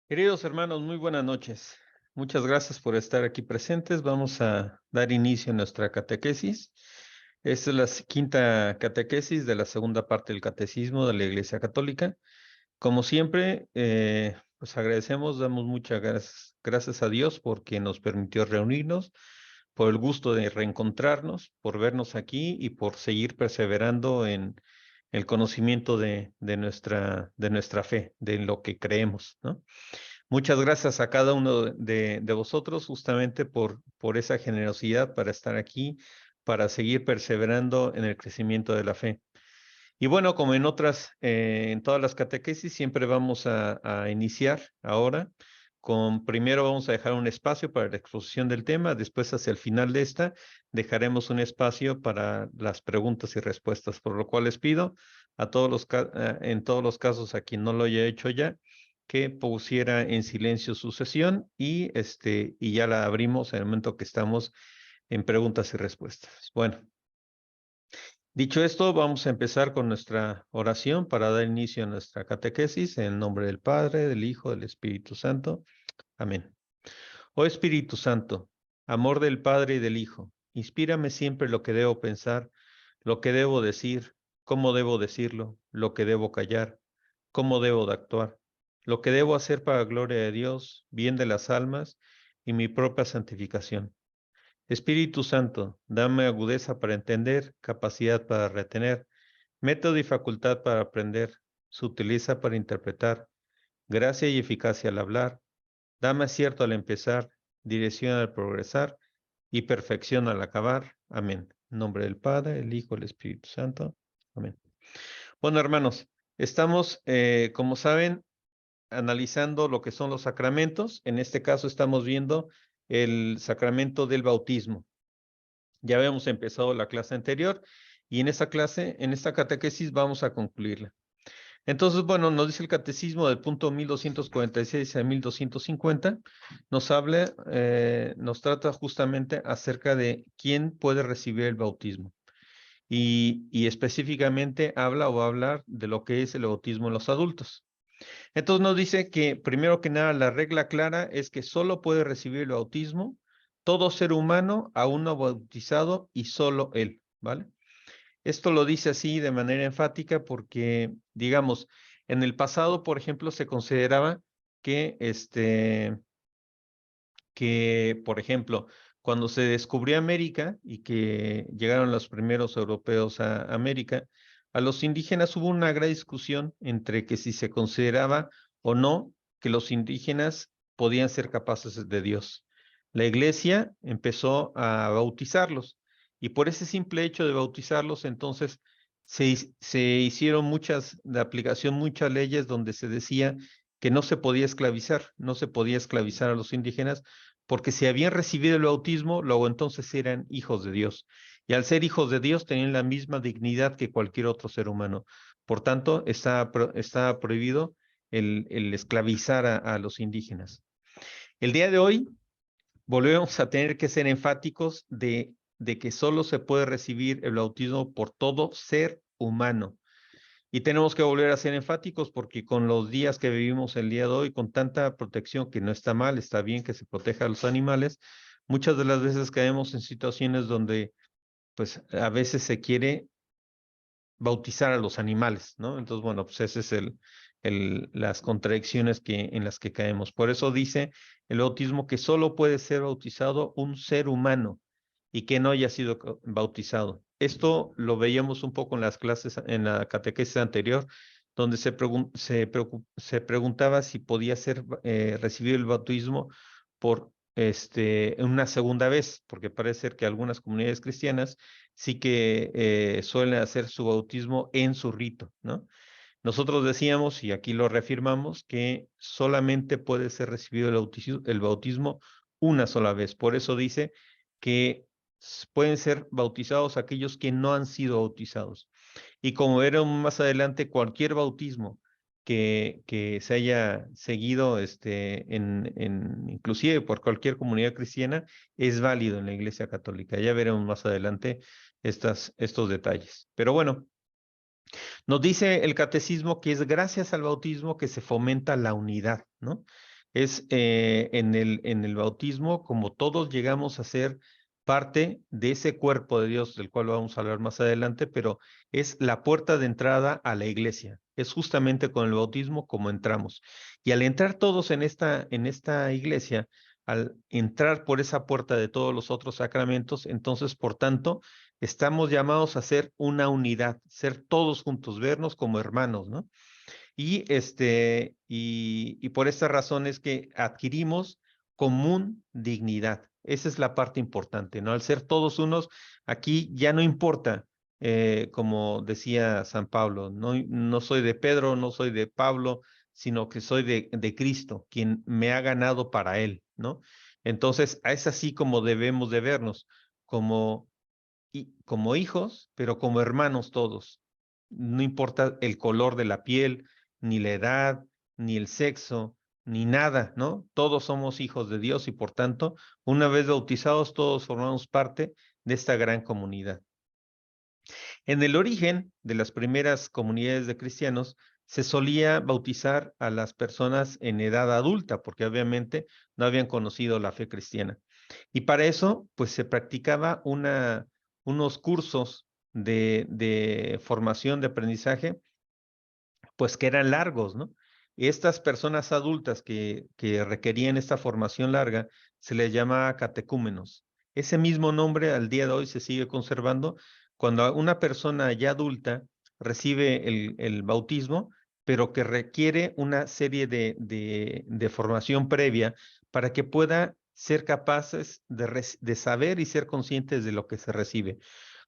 Queridos hermanos, muy buenas noches. Muchas gracias por estar aquí presentes. Vamos a dar inicio a nuestra catequesis. Esta es la quinta catequesis de la segunda parte del catecismo de la Iglesia Católica. Como siempre, pues agradecemos, damos muchas gracias a Dios porque nos permitió reunirnos, por el gusto de reencontrarnos, por vernos aquí y por seguir perseverando en el conocimiento de nuestra fe, de lo que creemos, ¿no? Muchas gracias a cada uno de vosotros justamente por esa generosidad para estar aquí, para seguir perseverando en el crecimiento de la fe. Y bueno, como en todas las catequesis, siempre vamos a iniciar ahora primero vamos a dejar un espacio para la exposición del tema, después hacia el final de esta dejaremos un espacio para las preguntas y respuestas, por lo cual les pido en todos los casos a quien no lo haya hecho ya, que pusiera en silencio su sesión y ya la abrimos en el momento que estamos en preguntas y respuestas. Bueno. Dicho esto, vamos a empezar con nuestra oración para dar inicio a nuestra catequesis en el nombre del Padre, del Hijo, del Espíritu Santo. Amén. Oh Espíritu Santo, amor del Padre y del Hijo, inspírame siempre lo que debo pensar, lo que debo decir, cómo debo decirlo, lo que debo callar, cómo debo de actuar, lo que debo hacer para gloria de Dios, bien de las almas y mi propia santificación. Espíritu Santo, dame agudeza para entender, capacidad para retener, método y facultad para aprender, sutileza para interpretar, gracia y eficacia al hablar, dame acierto al empezar, dirección al progresar y perfección al acabar. Amén. En nombre del Padre, el Hijo, el Espíritu Santo. Amén. Bueno, hermanos, estamos, como saben, analizando lo que son los sacramentos. En este caso estamos viendo el sacramento del bautismo. Ya habíamos empezado la clase anterior y en esta catequesis vamos a concluirla. Entonces, bueno, nos dice el catecismo del punto 1246 a 1250, nos trata justamente acerca de quién puede recibir el bautismo y específicamente habla o va a hablar de lo que es el bautismo en los adultos. Entonces nos dice que primero que nada la regla clara es que solo puede recibir el bautismo todo ser humano aún no bautizado y solo él, ¿vale? Esto lo dice así de manera enfática porque, digamos, en el pasado, por ejemplo, se consideraba que, por ejemplo, cuando se descubrió América y que llegaron los primeros europeos a América, a los indígenas hubo una gran discusión entre que si se consideraba o no que los indígenas podían ser capaces de Dios. La iglesia empezó a bautizarlos y por ese simple hecho de bautizarlos, entonces se hicieron de aplicación muchas leyes donde se decía que no se podía esclavizar, no se podía esclavizar a los indígenas porque si habían recibido el bautismo, luego entonces eran hijos de Dios. Y al ser hijos de Dios tenían la misma dignidad que cualquier otro ser humano. Por tanto, está prohibido el esclavizar a los indígenas. El día de hoy volvemos a tener que ser enfáticos de que solo se puede recibir el bautismo por todo ser humano. Y tenemos que volver a ser enfáticos porque con los días que vivimos el día de hoy, con tanta protección que no está mal, está bien que se proteja a los animales, muchas de las veces caemos en situaciones donde pues a veces se quiere bautizar a los animales, ¿no? Entonces, bueno, pues ese es las contradicciones en las que caemos. Por eso dice el bautismo que solo puede ser bautizado un ser humano y que no haya sido bautizado. Esto lo veíamos un poco en las clases, en la catequesis anterior, donde se preguntaba si podía recibir el bautismo por una segunda vez, porque parece ser que algunas comunidades cristianas sí que suelen hacer su bautismo en su rito, ¿no? Nosotros decíamos, y aquí lo reafirmamos, que solamente puede ser recibido el bautismo una sola vez. Por eso dice que pueden ser bautizados aquellos que no han sido bautizados. Y como veremos más adelante, cualquier bautismo que se haya seguido inclusive por cualquier comunidad cristiana es válido en la Iglesia Católica. Ya veremos más adelante estos detalles. Pero bueno, nos dice el catecismo que es gracias al bautismo que se fomenta la unidad, ¿no? Es en el bautismo, como todos llegamos a ser parte de ese cuerpo de Dios, del cual vamos a hablar más adelante, pero es la puerta de entrada a la iglesia. Es justamente con el bautismo como entramos. Y al entrar todos en esta iglesia, al entrar por esa puerta de todos los otros sacramentos, entonces, por tanto, estamos llamados a ser una unidad, ser todos juntos, vernos como hermanos, ¿no? Y por esta razón es que adquirimos común dignidad. Esa es la parte importante, ¿no? Al ser todos unos, aquí ya no importa, como decía San Pablo, no soy de Pedro, no soy de Pablo, sino que soy de Cristo, quien me ha ganado para él, ¿no? Entonces, es así como debemos de vernos, como, como hijos, pero como hermanos todos. No importa el color de la piel, ni la edad, ni el sexo, ni nada, ¿no? Todos somos hijos de Dios y por tanto, una vez bautizados, todos formamos parte de esta gran comunidad. En el origen de las primeras comunidades de cristianos, se solía bautizar a las personas en edad adulta, porque obviamente no habían conocido la fe cristiana. Y para eso, pues se practicaba unos cursos de formación, de aprendizaje, pues que eran largos, ¿no? Estas personas adultas que requerían esta formación larga se les llama catecúmenos. Ese mismo nombre al día de hoy se sigue conservando cuando una persona ya adulta recibe el bautismo, pero que requiere una serie de formación previa para que pueda ser capaces de saber y ser conscientes de lo que se recibe.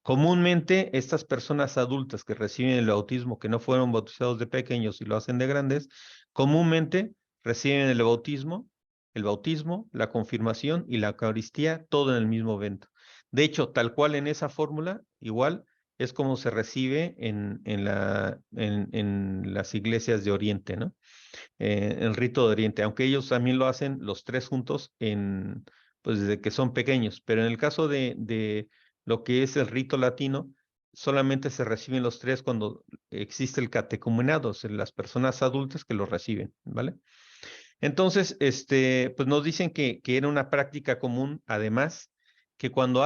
Comúnmente, estas personas adultas que reciben el bautismo, que no fueron bautizados de pequeños y lo hacen de grandes, comúnmente reciben el bautismo, la confirmación y la Eucaristía, todo en el mismo evento. De hecho, tal cual en esa fórmula, igual es como se recibe en las iglesias de Oriente, ¿no? El rito de Oriente, aunque ellos también lo hacen los tres juntos pues desde que son pequeños, pero en el caso de lo que es el rito latino, solamente se reciben los tres cuando existe el catecumenado, o sea, las personas adultas que lo reciben, ¿vale? Entonces, pues nos dicen que era una práctica común, además, que cuando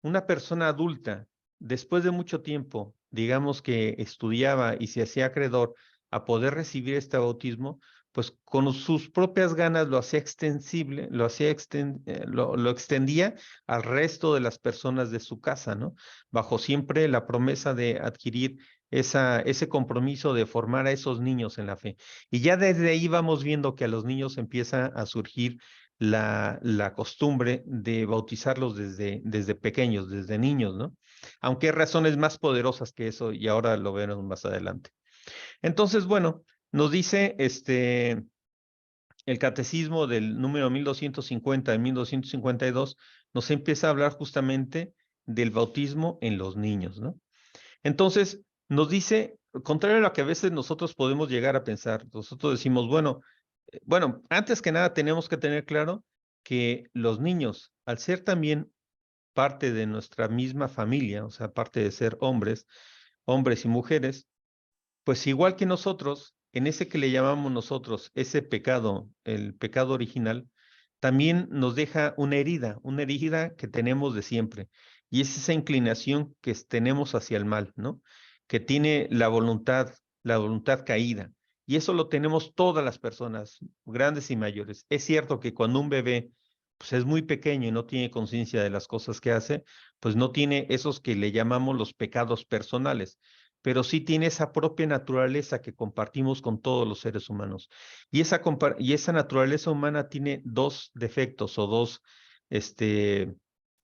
una persona adulta, después de mucho tiempo, digamos que estudiaba y se hacía acreedor a poder recibir este bautismo, pues con sus propias ganas lo hacía extensible, lo extendía al resto de las personas de su casa, ¿no? Bajo siempre la promesa de adquirir ese compromiso de formar a esos niños en la fe. Y ya desde ahí vamos viendo que a los niños empieza a surgir la costumbre de bautizarlos desde pequeños, desde niños, ¿no? Aunque hay razones más poderosas que eso y ahora lo veremos más adelante. Entonces, bueno, nos dice el catecismo del número 1250 y 1252, nos empieza a hablar justamente del bautismo en los niños, ¿no? Entonces, nos dice, contrario a lo que a veces nosotros podemos llegar a pensar, nosotros decimos, bueno, antes que nada tenemos que tener claro que los niños, al ser también parte de nuestra misma familia, o sea, parte de ser hombres y mujeres, pues igual que nosotros, en ese que le llamamos nosotros ese pecado, el pecado original, también nos deja una herida que tenemos de siempre, y es esa inclinación que tenemos hacia el mal, ¿no? Que tiene la voluntad caída. Y eso lo tenemos todas las personas, grandes y mayores. Es cierto que cuando un bebé pues es muy pequeño y no tiene conciencia de las cosas que hace, pues no tiene esos que le llamamos los pecados personales, pero sí tiene esa propia naturaleza que compartimos con todos los seres humanos. Y esa naturaleza humana tiene dos defectos o este,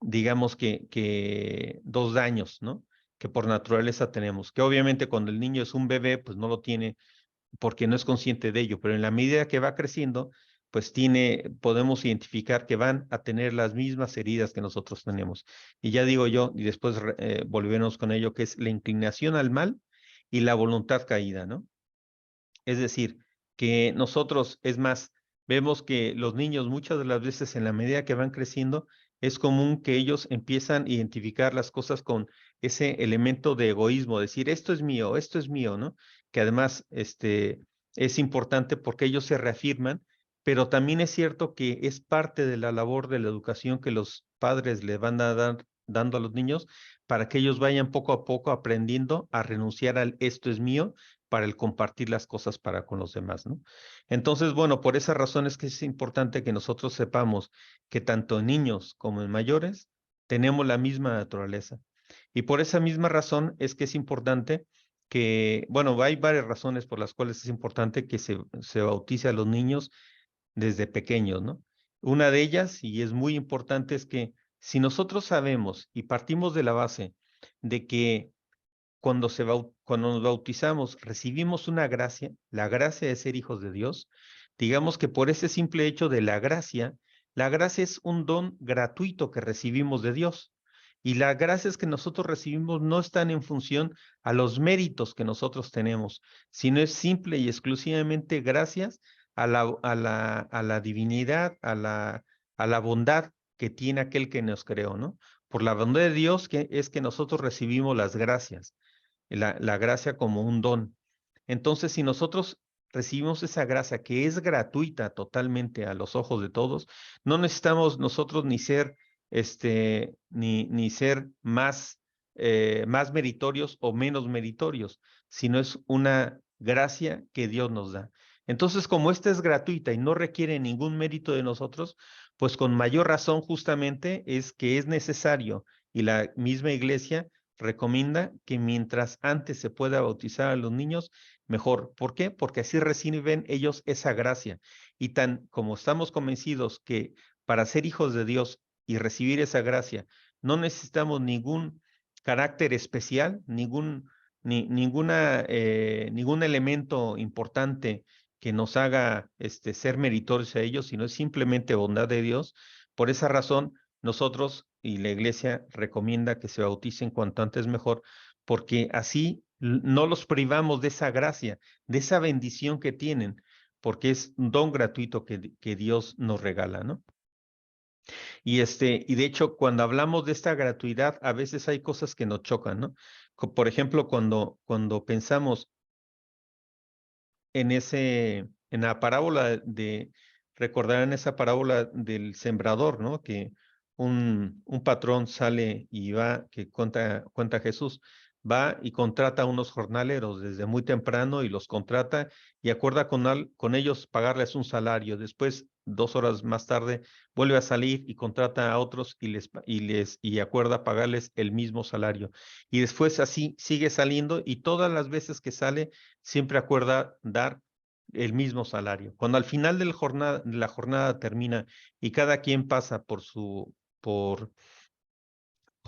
digamos que dos daños, ¿no? Que por naturaleza tenemos, que obviamente cuando el niño es un bebé, pues no lo tiene porque no es consciente de ello, pero en la medida que va creciendo, pues podemos identificar que van a tener las mismas heridas que nosotros tenemos. Y ya digo yo, y después volveremos con ello, que es la inclinación al mal y la voluntad caída, ¿no? Es decir, que nosotros, es más, vemos que los niños muchas de las veces en la medida que van creciendo, es común que ellos empiezan a identificar las cosas con ese elemento de egoísmo, decir, esto es mío, ¿no? Que además, es importante porque ellos se reafirman pero también es cierto que es parte de la labor de la educación que los padres le van a dar dando a los niños para que ellos vayan poco a poco aprendiendo a renunciar al esto es mío para el compartir las cosas para con los demás, ¿no? Entonces, bueno, por esa razón es que es importante que nosotros sepamos que tanto en niños como en mayores tenemos la misma naturaleza. Y por esa misma razón es que es importante que, bueno, hay varias razones por las cuales es importante que se bautice a los niños desde pequeños, ¿no? Una de ellas, y es muy importante, es que si nosotros sabemos y partimos de la base de que cuando nos bautizamos recibimos una gracia, la gracia de ser hijos de Dios, digamos que por ese simple hecho de la gracia es un don gratuito que recibimos de Dios. Y las gracias que nosotros recibimos no están en función a los méritos que nosotros tenemos, sino es simple y exclusivamente gracias a la divinidad, a la bondad que tiene aquel que nos creó, ¿no? Por la bondad de Dios que es que nosotros recibimos las gracias, la gracia como un don. Entonces, si nosotros recibimos esa gracia que es gratuita totalmente a los ojos de todos, no necesitamos nosotros ni ser, ni ser más meritorios o menos meritorios, sino es una gracia que Dios nos da. Entonces, como esta es gratuita y no requiere ningún mérito de nosotros, pues con mayor razón justamente es que es necesario y la misma iglesia recomienda que mientras antes se pueda bautizar a los niños, mejor. ¿Por qué? Porque así reciben ellos esa gracia. Y tan como estamos convencidos que para ser hijos de Dios y recibir esa gracia, no necesitamos ningún carácter especial, ningún elemento importante que nos haga ser meritorios a ellos, sino es simplemente bondad de Dios. Por esa razón, nosotros y la iglesia recomienda que se bauticen cuanto antes mejor, porque así no los privamos de esa gracia, de esa bendición que tienen, porque es un don gratuito que Dios nos regala, ¿no? Y de hecho, cuando hablamos de esta gratuidad, a veces hay cosas que nos chocan, ¿no? Por ejemplo, cuando pensamos en la parábola recordarán esa parábola del sembrador, ¿no? Que un patrón sale y va, que cuenta Jesús, va y contrata a unos jornaleros desde muy temprano y los contrata y acuerda con ellos pagarles un salario. Después, 2 horas más tarde, vuelve a salir y contrata a otros y acuerda pagarles el mismo salario. Y después así sigue saliendo y todas las veces que sale, siempre acuerda dar el mismo salario. Cuando al final de la jornada termina y cada quien pasa por, por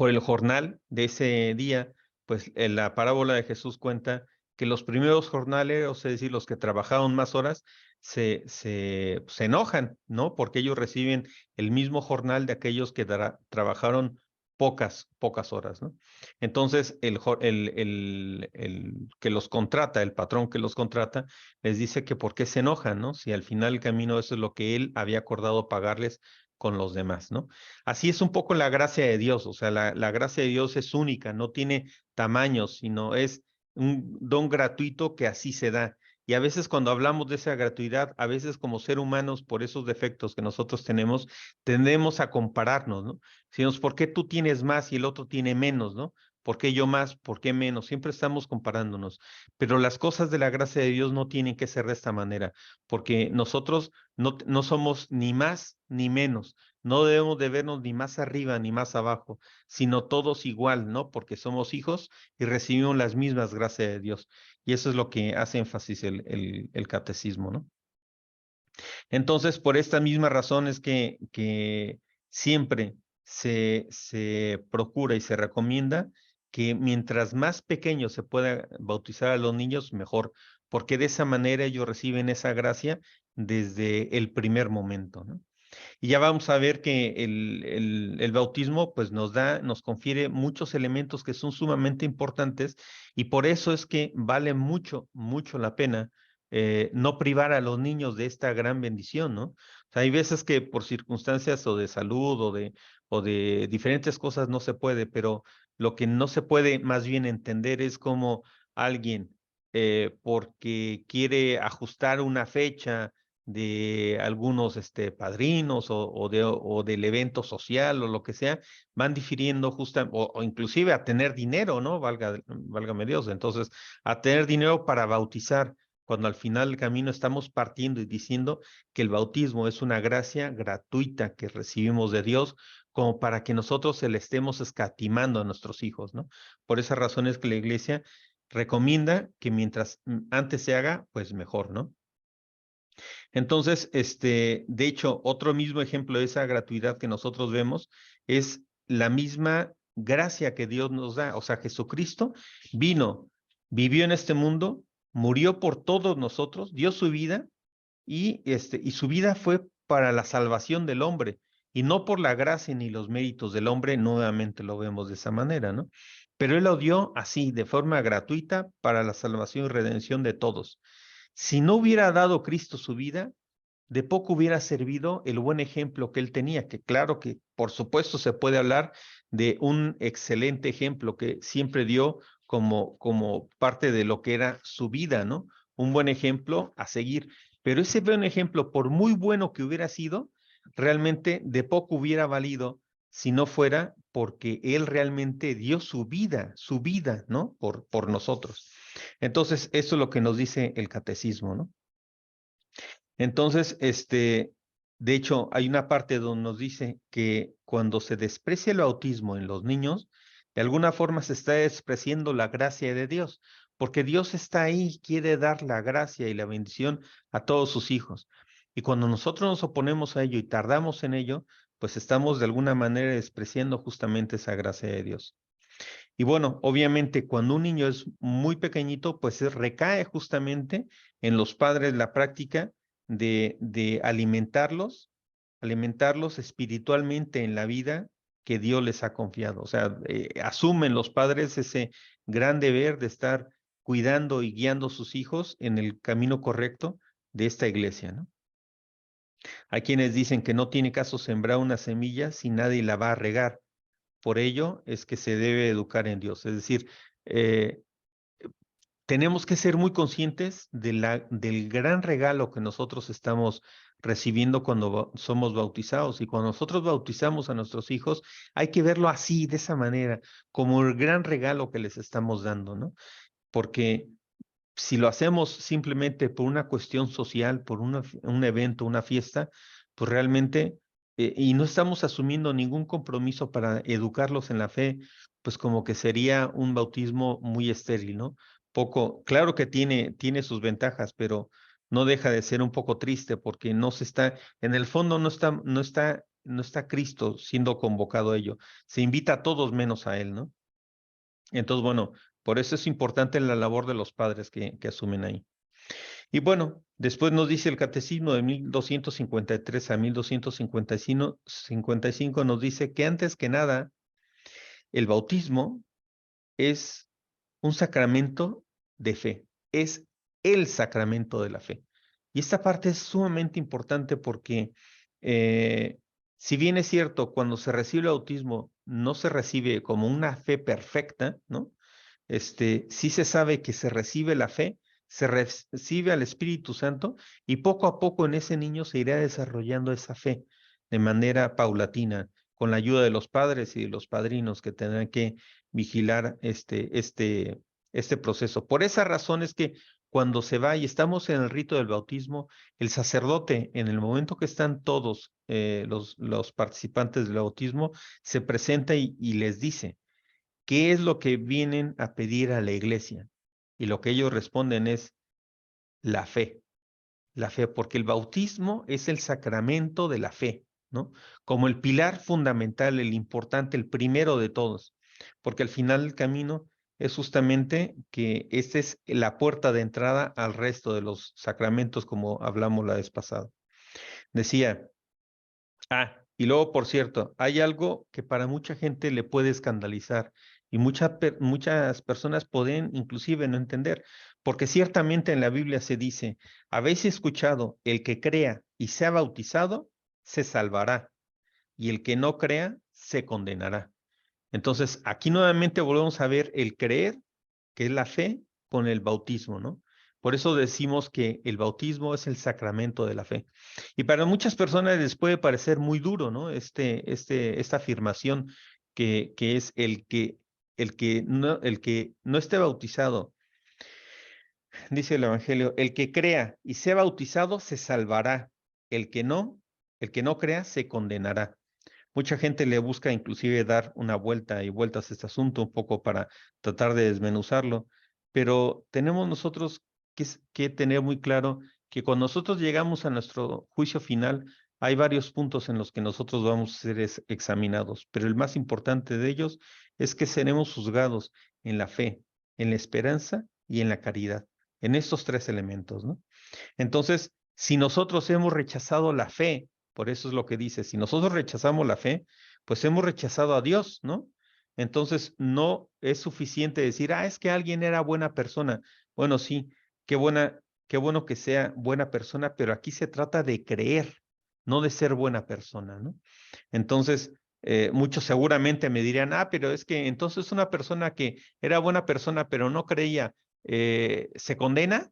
el jornal de ese día, pues en la parábola de Jesús cuenta que los primeros jornaleros, es decir, los que trabajaron más horas, se enojan, ¿no? Porque ellos reciben el mismo jornal de aquellos que trabajaron pocas horas, ¿no? Entonces, el que los contrata, el patrón que los contrata, les dice que por qué se enojan, ¿no? Si al final del camino eso es lo que él había acordado pagarles con los demás, ¿no? Así es un poco la gracia de Dios, o sea, la gracia de Dios es única, no tiene tamaños, sino es un don gratuito que así se da. Y a veces cuando hablamos de esa gratuidad, a veces como ser humanos, por esos defectos que nosotros tenemos, tendemos a compararnos, ¿no? Decimos, ¿por qué tú tienes más y el otro tiene menos, ¿no? ¿Por qué yo más? ¿Por qué menos? Siempre estamos comparándonos. Pero las cosas de la gracia de Dios no tienen que ser de esta manera, porque nosotros no somos ni más ni menos. No debemos de vernos ni más arriba ni más abajo, sino todos igual, ¿no? Porque somos hijos y recibimos las mismas gracias de Dios. Y eso es lo que hace énfasis el catecismo, ¿no? Entonces, por esta misma razón es que siempre se procura y se recomienda que mientras más pequeño se pueda bautizar a los niños, mejor, porque de esa manera ellos reciben esa gracia desde el primer momento, ¿no? Y ya vamos a ver que el bautismo pues nos confiere muchos elementos que son sumamente importantes y por eso es que vale mucho, mucho la pena no privar a los niños de esta gran bendición, ¿no? O sea, hay veces que por circunstancias o de salud o de diferentes cosas no se puede, pero lo que no se puede más bien entender es cómo alguien, porque quiere ajustar una fecha, de algunos padrinos o del evento social o lo que sea, van difiriendo o inclusive a tener dinero, ¿no? Válgame Dios. Entonces, a tener dinero para bautizar, cuando al final del camino estamos partiendo y diciendo que el bautismo es una gracia gratuita que recibimos de Dios, como para que nosotros se le estemos escatimando a nuestros hijos, ¿no? Por esa razón es que la iglesia recomienda que mientras antes se haga, pues mejor, ¿no? Entonces, de hecho, otro mismo ejemplo de esa gratuidad que nosotros vemos es la misma gracia que Dios nos da. O sea, Jesucristo vino, vivió en este mundo, murió por todos nosotros, dio su vida y su vida fue para la salvación del hombre y no por la gracia ni los méritos del hombre, nuevamente lo vemos de esa manera, ¿no? Pero Él lo dio así, de forma gratuita, para la salvación y redención de todos. Si no hubiera dado Cristo su vida, de poco hubiera servido el buen ejemplo que él tenía, que claro que por supuesto se puede hablar de un excelente ejemplo que siempre dio como parte de lo que era su vida, ¿no? Un buen ejemplo a seguir. Pero ese buen ejemplo, por muy bueno que hubiera sido, realmente de poco hubiera valido si no fuera porque él realmente dio su vida, ¿no? Por nosotros. Entonces, eso es lo que nos dice el catecismo, ¿no? Entonces, de hecho, hay una parte donde nos dice que cuando se desprecia el bautismo en los niños, de alguna forma se está despreciando la gracia de Dios, porque Dios está ahí, quiere dar la gracia y la bendición a todos sus hijos. Y cuando nosotros nos oponemos a ello y tardamos en ello, pues estamos de alguna manera despreciando justamente esa gracia de Dios. Y bueno, obviamente cuando un niño es muy pequeñito, pues recae justamente en los padres la práctica de alimentarlos espiritualmente en la vida que Dios les ha confiado. O sea, asumen los padres ese gran deber de estar cuidando y guiando a sus hijos en el camino correcto de esta iglesia, ¿no? Hay quienes dicen que no tiene caso sembrar una semilla si nadie la va a regar. Por ello es que se debe educar en Dios. Es decir, eh, tenemos que ser muy conscientes del gran regalo que nosotros estamos recibiendo cuando somos bautizados. Y cuando nosotros bautizamos a nuestros hijos, hay que verlo así, de esa manera, como el gran regalo que les estamos dando, ¿no? Porque si lo hacemos simplemente por una cuestión social, por un evento, una fiesta, pues realmente, y no estamos asumiendo ningún compromiso para educarlos en la fe, pues como que sería un bautismo muy estéril, ¿no? Claro que tiene sus ventajas, pero no deja de ser un poco triste porque en el fondo no está Cristo siendo convocado a ello. Se invita a todos menos a él, ¿no? Entonces, bueno, por eso es importante la labor de los padres que asumen ahí. Y bueno, después nos dice el Catecismo de 1253 a 1255, nos dice que antes que nada, el bautismo es un sacramento de fe, es el sacramento de la fe. Y esta parte es sumamente importante porque eh, si bien es cierto, cuando se recibe el bautismo, no se recibe como una fe perfecta, ¿no? Sí se sabe que se recibe la fe, se recibe al Espíritu Santo y poco a poco en ese niño se irá desarrollando esa fe de manera paulatina, con la ayuda de los padres y de los padrinos que tendrán que vigilar este proceso. Por esa razón es que cuando se va y estamos en el rito del bautismo, el sacerdote, en el momento que están todos los participantes del bautismo, se presenta y les dice, ¿qué es lo que vienen a pedir a la iglesia? Y lo que ellos responden es la fe, porque el bautismo es el sacramento de la fe, ¿no? Como el pilar fundamental, el importante, el primero de todos, porque al final del camino es justamente que esta es la puerta de entrada al resto de los sacramentos, como hablamos la vez pasada. Decía, y luego, por cierto, hay algo que para mucha gente le puede escandalizar y muchas personas pueden inclusive no entender, porque ciertamente en la Biblia se dice, habéis escuchado, el que crea y sea bautizado, se salvará, y el que no crea, se condenará. Entonces, aquí nuevamente volvemos a ver el creer, que es la fe, con el bautismo, ¿no? Por eso decimos que el bautismo es el sacramento de la fe. Y para muchas personas les puede parecer muy duro, ¿no? Esta afirmación que es el que no esté bautizado, dice el Evangelio, el que crea y sea bautizado se salvará. El que no, el que no crea se condenará. Mucha gente le busca inclusive dar una vuelta y vueltas a este asunto un poco para tratar de desmenuzarlo, pero tenemos nosotros que tener muy claro que cuando nosotros llegamos a nuestro juicio final, hay varios puntos en los que nosotros vamos a ser examinados, pero el más importante de ellos es que seremos juzgados en la fe, en la esperanza y en la caridad, en estos tres elementos, ¿no? Entonces, si nosotros hemos rechazado la fe, por eso es lo que dice, si nosotros rechazamos la fe, pues hemos rechazado a Dios, ¿no? Entonces, no es suficiente decir, es que alguien era buena persona. Bueno, sí, qué buena, qué bueno que sea buena persona, pero aquí se trata de creer, no de ser buena persona, ¿no? Entonces, muchos seguramente me dirían, pero es que entonces una persona que era buena persona, pero no creía, ¿se condena?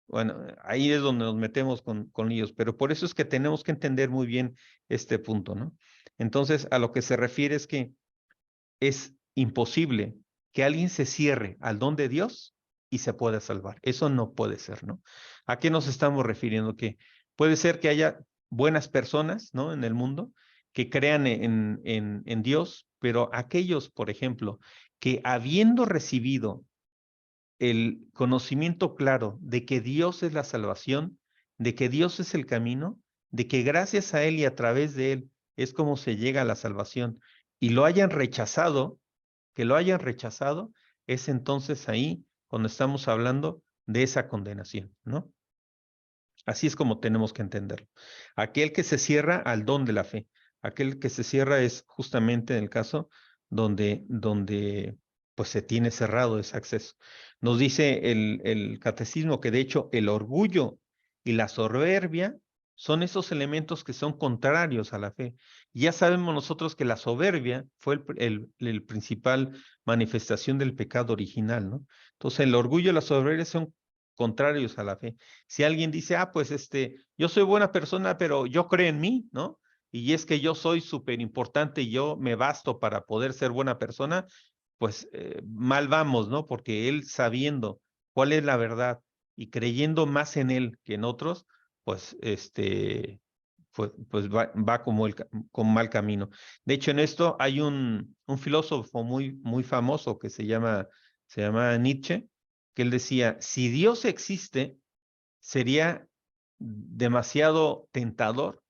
Bueno, ahí es donde nos metemos con ellos, pero por eso es que tenemos que entender muy bien este punto, ¿no? Entonces, a lo que se refiere es que es imposible que alguien se cierre al don de Dios y se pueda salvar. Eso no puede ser, ¿no? ¿A qué nos estamos refiriendo? Que puede ser que haya buenas personas, ¿no? En el mundo que crean en Dios, pero aquellos, por ejemplo, que habiendo recibido el conocimiento claro de que Dios es la salvación, de que Dios es el camino, de que gracias a Él y a través de Él es como se llega a la salvación, y lo hayan rechazado, que lo hayan rechazado, es entonces ahí cuando estamos hablando de esa condenación, ¿no? Así es como tenemos que entenderlo. Aquel que se cierra al don de la fe, aquel que se cierra es justamente en el caso donde pues se tiene cerrado ese acceso. Nos dice el catecismo que de hecho el orgullo y la soberbia son esos elementos que son contrarios a la fe. Ya sabemos nosotros que la soberbia fue el principal manifestación del pecado original, ¿no? Entonces el orgullo y la soberbia son contrarios a la fe. Si alguien dice, pues yo soy buena persona, pero yo creo en mí, ¿no? Y es que yo soy súper importante y yo me basto para poder ser buena persona, pues mal vamos, ¿no? Porque él sabiendo cuál es la verdad y creyendo más en él que en otros, pues pues va como con mal camino. De hecho, en esto hay un filósofo muy famoso que se llama Nietzsche, que él decía, si Dios existe, sería demasiado tentador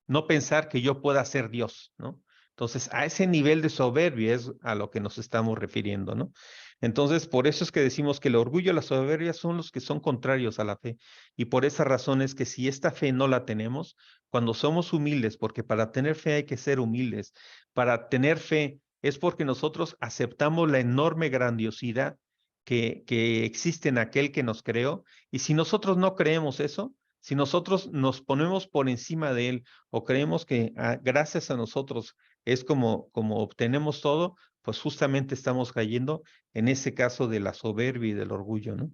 no pensar que yo pueda ser Dios, ¿no? Entonces, a ese nivel de soberbia es a lo que nos estamos refiriendo, ¿no? Entonces, por eso es que decimos que el orgullo y la soberbia son los que son contrarios a la fe. Y por esa razón es que si esta fe no la tenemos, cuando somos humildes, porque para tener fe hay que ser humildes, para tener fe es porque nosotros aceptamos la enorme grandiosidad que existe en aquel que nos creó. Y si nosotros no creemos eso, si nosotros nos ponemos por encima de él o creemos que gracias a nosotros es como obtenemos todo, pues justamente estamos cayendo en ese caso de la soberbia y del orgullo, ¿no?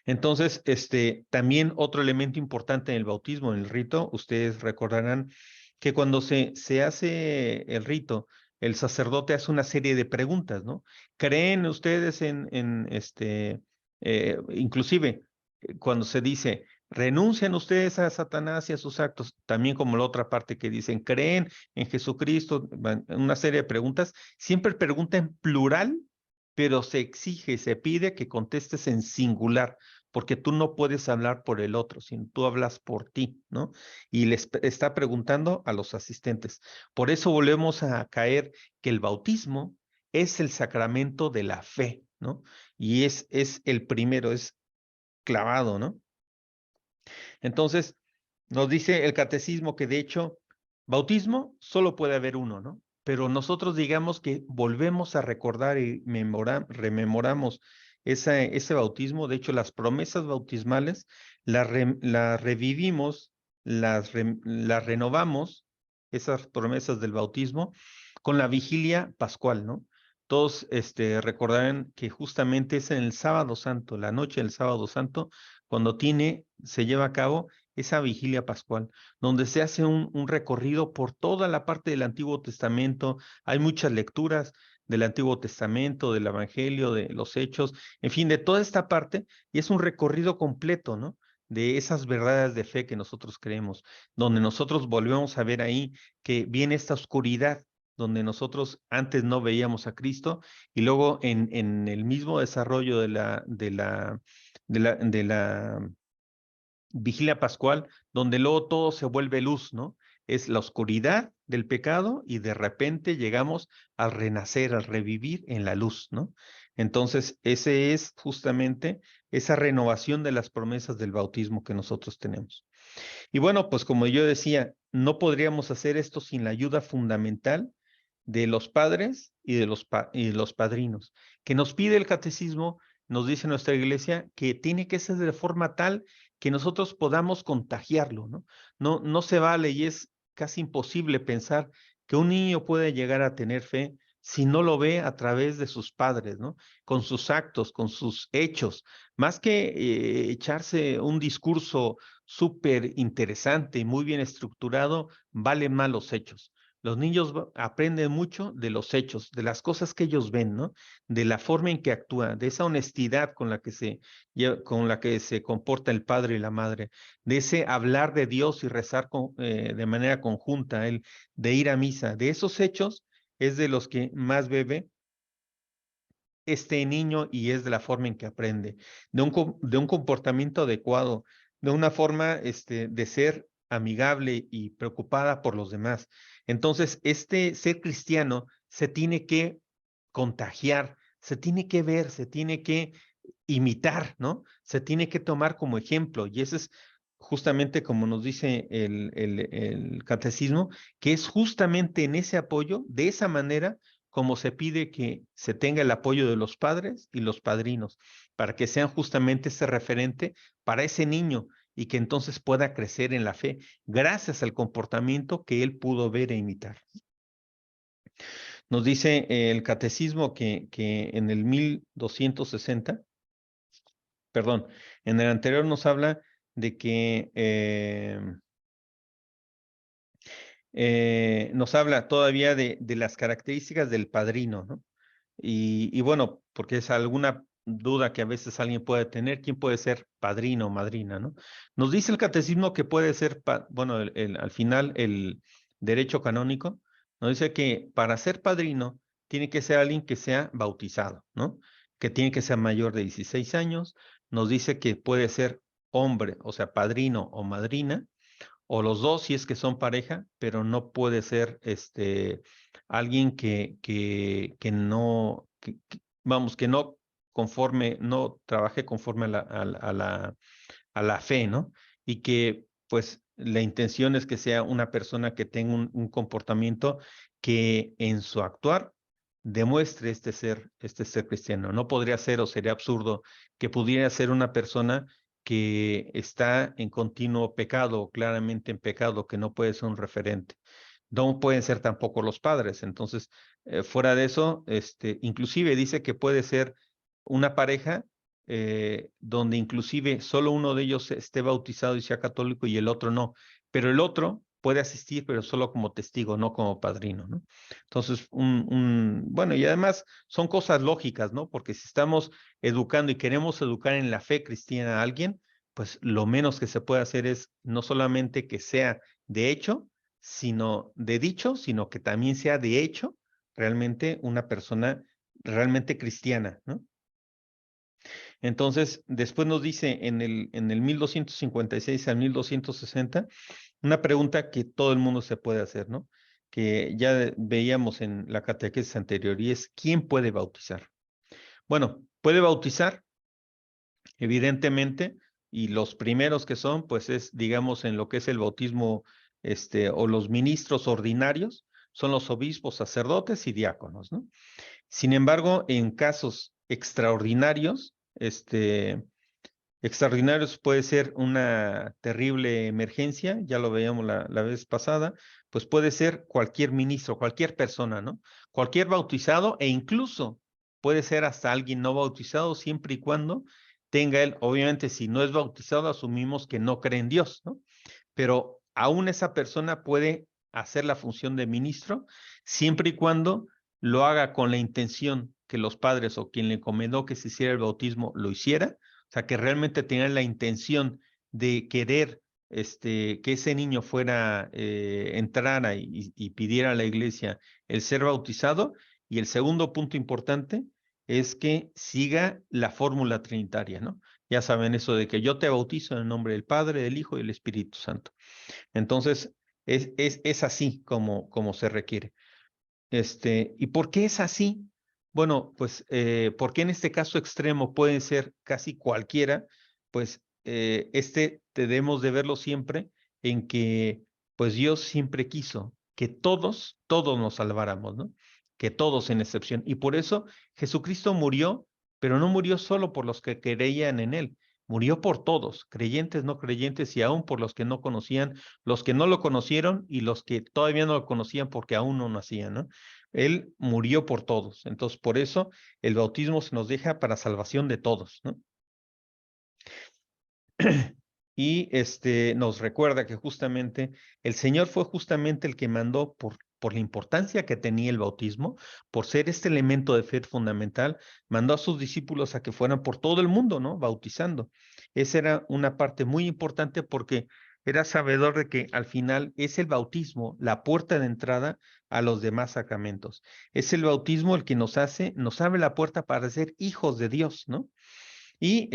Entonces, también otro elemento importante en el bautismo, en el rito, ustedes recordarán que cuando se hace el rito, el sacerdote hace una serie de preguntas, ¿no? ¿Creen ustedes inclusive cuando se dice, renuncian ustedes a Satanás y a sus actos, también como la otra parte que dicen, creen en Jesucristo, una serie de preguntas, siempre pregunta en plural, pero se exige, se pide que contestes en singular, porque tú no puedes hablar por el otro, sino tú hablas por ti, ¿no? Y les está preguntando a los asistentes. Por eso volvemos a caer que el bautismo es el sacramento de la fe, ¿no? Y es el primero, es clavado, ¿no? Entonces, nos dice el catecismo que de hecho, bautismo solo puede haber uno, ¿no? Pero nosotros digamos que volvemos a recordar y rememoramos ese bautismo. De hecho, las promesas bautismales las revivimos, las renovamos, esas promesas del bautismo, con la vigilia pascual, ¿no? Todos recordarán que justamente es en el Sábado Santo, la noche del Sábado Santo, cuando se lleva a cabo esa vigilia pascual, donde se hace un recorrido por toda la parte del Antiguo Testamento. Hay muchas lecturas del Antiguo Testamento, del Evangelio, de los Hechos, en fin, de toda esta parte, y es un recorrido completo, ¿no? De esas verdades de fe que nosotros creemos, donde nosotros volvemos a ver ahí que viene esta oscuridad, donde nosotros antes no veíamos a Cristo, y luego en el mismo desarrollo de la vigilia pascual, donde luego todo se vuelve luz, ¿no? Es la oscuridad del pecado y de repente llegamos al renacer, al revivir en la luz, ¿no? Entonces, ese es justamente esa renovación de las promesas del bautismo que nosotros tenemos. Y bueno, pues como yo decía, no podríamos hacer esto sin la ayuda fundamental de los padres y de los padrinos, que nos pide el catecismo, nos dice nuestra iglesia, que tiene que ser de forma tal que nosotros podamos contagiarlo, ¿no? No se vale y es casi imposible pensar que un niño puede llegar a tener fe si no lo ve a través de sus padres, ¿no? Con sus actos, con sus hechos, más que echarse un discurso súper interesante y muy bien estructurado, valen más los hechos. Los niños aprenden mucho de los hechos, de las cosas que ellos ven, ¿no? De la forma en que actúan, de esa honestidad con la que se comporta el padre y la madre, de ese hablar de Dios y rezar de manera conjunta, de ir a misa, de esos hechos es de los que más bebe este niño y es de la forma en que aprende, de un comportamiento adecuado, de una forma de ser amigable y preocupada por los demás. Entonces, este ser cristiano se tiene que contagiar, se tiene que ver, se tiene que imitar, ¿no? Se tiene que tomar como ejemplo y ese es justamente como nos dice el catecismo, que es justamente en ese apoyo, de esa manera, como se pide que se tenga el apoyo de los padres y los padrinos, para que sean justamente ese referente para ese niño y que entonces pueda crecer en la fe gracias al comportamiento que él pudo ver e imitar. Nos dice el catecismo que en el 1260, perdón, en el anterior nos habla de que nos habla todavía de las características del padrino, ¿no? Y bueno, porque es alguna duda que a veces alguien puede tener, ¿quién puede ser padrino o madrina, no? Nos dice el catecismo que puede ser, bueno, al final el derecho canónico nos dice que para ser padrino tiene que ser alguien que sea bautizado, ¿no? Que tiene que ser mayor de 16 años. Nos dice que puede ser hombre, o sea, padrino o madrina, o los dos si es que son pareja, pero no puede ser alguien que no, vamos, que no no trabaje conforme a la fe, ¿no? Y que pues la intención es que sea una persona que tenga un comportamiento que en su actuar demuestre este ser cristiano. No podría ser o sería absurdo que pudiera ser una persona que está en continuo pecado, claramente en pecado, que no puede ser un referente. No pueden ser tampoco los padres. Entonces, fuera de eso, inclusive dice que puede ser una pareja donde inclusive solo uno de ellos esté bautizado y sea católico y el otro no, pero el otro puede asistir, pero solo como testigo, no como padrino, ¿no? Entonces, bueno, y además son cosas lógicas, ¿no? Porque si estamos educando y queremos educar en la fe cristiana a alguien, pues lo menos que se puede hacer es no solamente que sea de hecho, sino de dicho, sino que también sea de hecho realmente una persona realmente cristiana, ¿no? Entonces, después nos dice en el 1256 al 1260, una pregunta que todo el mundo se puede hacer, ¿no? Que ya veíamos en la catequesis anterior, y es, ¿quién puede bautizar? Bueno, puede bautizar, evidentemente, y los primeros que son, pues es, digamos, en lo que es el bautismo, o los ministros ordinarios, son los obispos, sacerdotes y diáconos, ¿no? Sin embargo, en casos extraordinarios, Extraordinarios puede ser una terrible emergencia, ya lo veíamos la vez pasada, pues puede ser cualquier ministro, cualquier persona, ¿no? Cualquier bautizado e incluso puede ser hasta alguien no bautizado, siempre y cuando tenga él, obviamente si no es bautizado, asumimos que no cree en Dios, ¿no? Pero aún esa persona puede hacer la función de ministro, siempre y cuando lo haga con la intención que los padres o quien le encomendó que se hiciera el bautismo lo hiciera, o sea, que realmente tenía la intención de querer que ese niño fuera, entrara y pidiera a la iglesia el ser bautizado. Y el segundo punto importante es que siga la fórmula trinitaria, ¿no? Ya saben eso de que yo te bautizo en el nombre del Padre, del Hijo y del Espíritu Santo. Entonces, es así como se requiere. ¿Y por qué es así? Bueno, pues porque en este caso extremo puede ser casi cualquiera, pues debemos de verlo siempre en que pues Dios siempre quiso que todos nos salváramos, ¿no? Que todos en excepción. Y por eso Jesucristo murió, pero no murió solo por los que creían en él, murió por todos, creyentes, no creyentes y aún por los que no conocían, los que no lo conocieron y los que todavía no lo conocían porque aún no nacían, ¿no? Él murió por todos. Entonces, por eso el bautismo se nos deja para salvación de todos, ¿no? Y nos recuerda que justamente el Señor fue justamente el que mandó por la importancia que tenía el bautismo, por ser este elemento de fe fundamental, mandó a sus discípulos a que fueran por todo el mundo, ¿no? Bautizando. Esa era una parte muy importante porque era sabedor de que al final es el bautismo la puerta de entrada a los demás sacramentos. Es el bautismo el que nos abre la puerta para ser hijos de Dios, ¿no? Y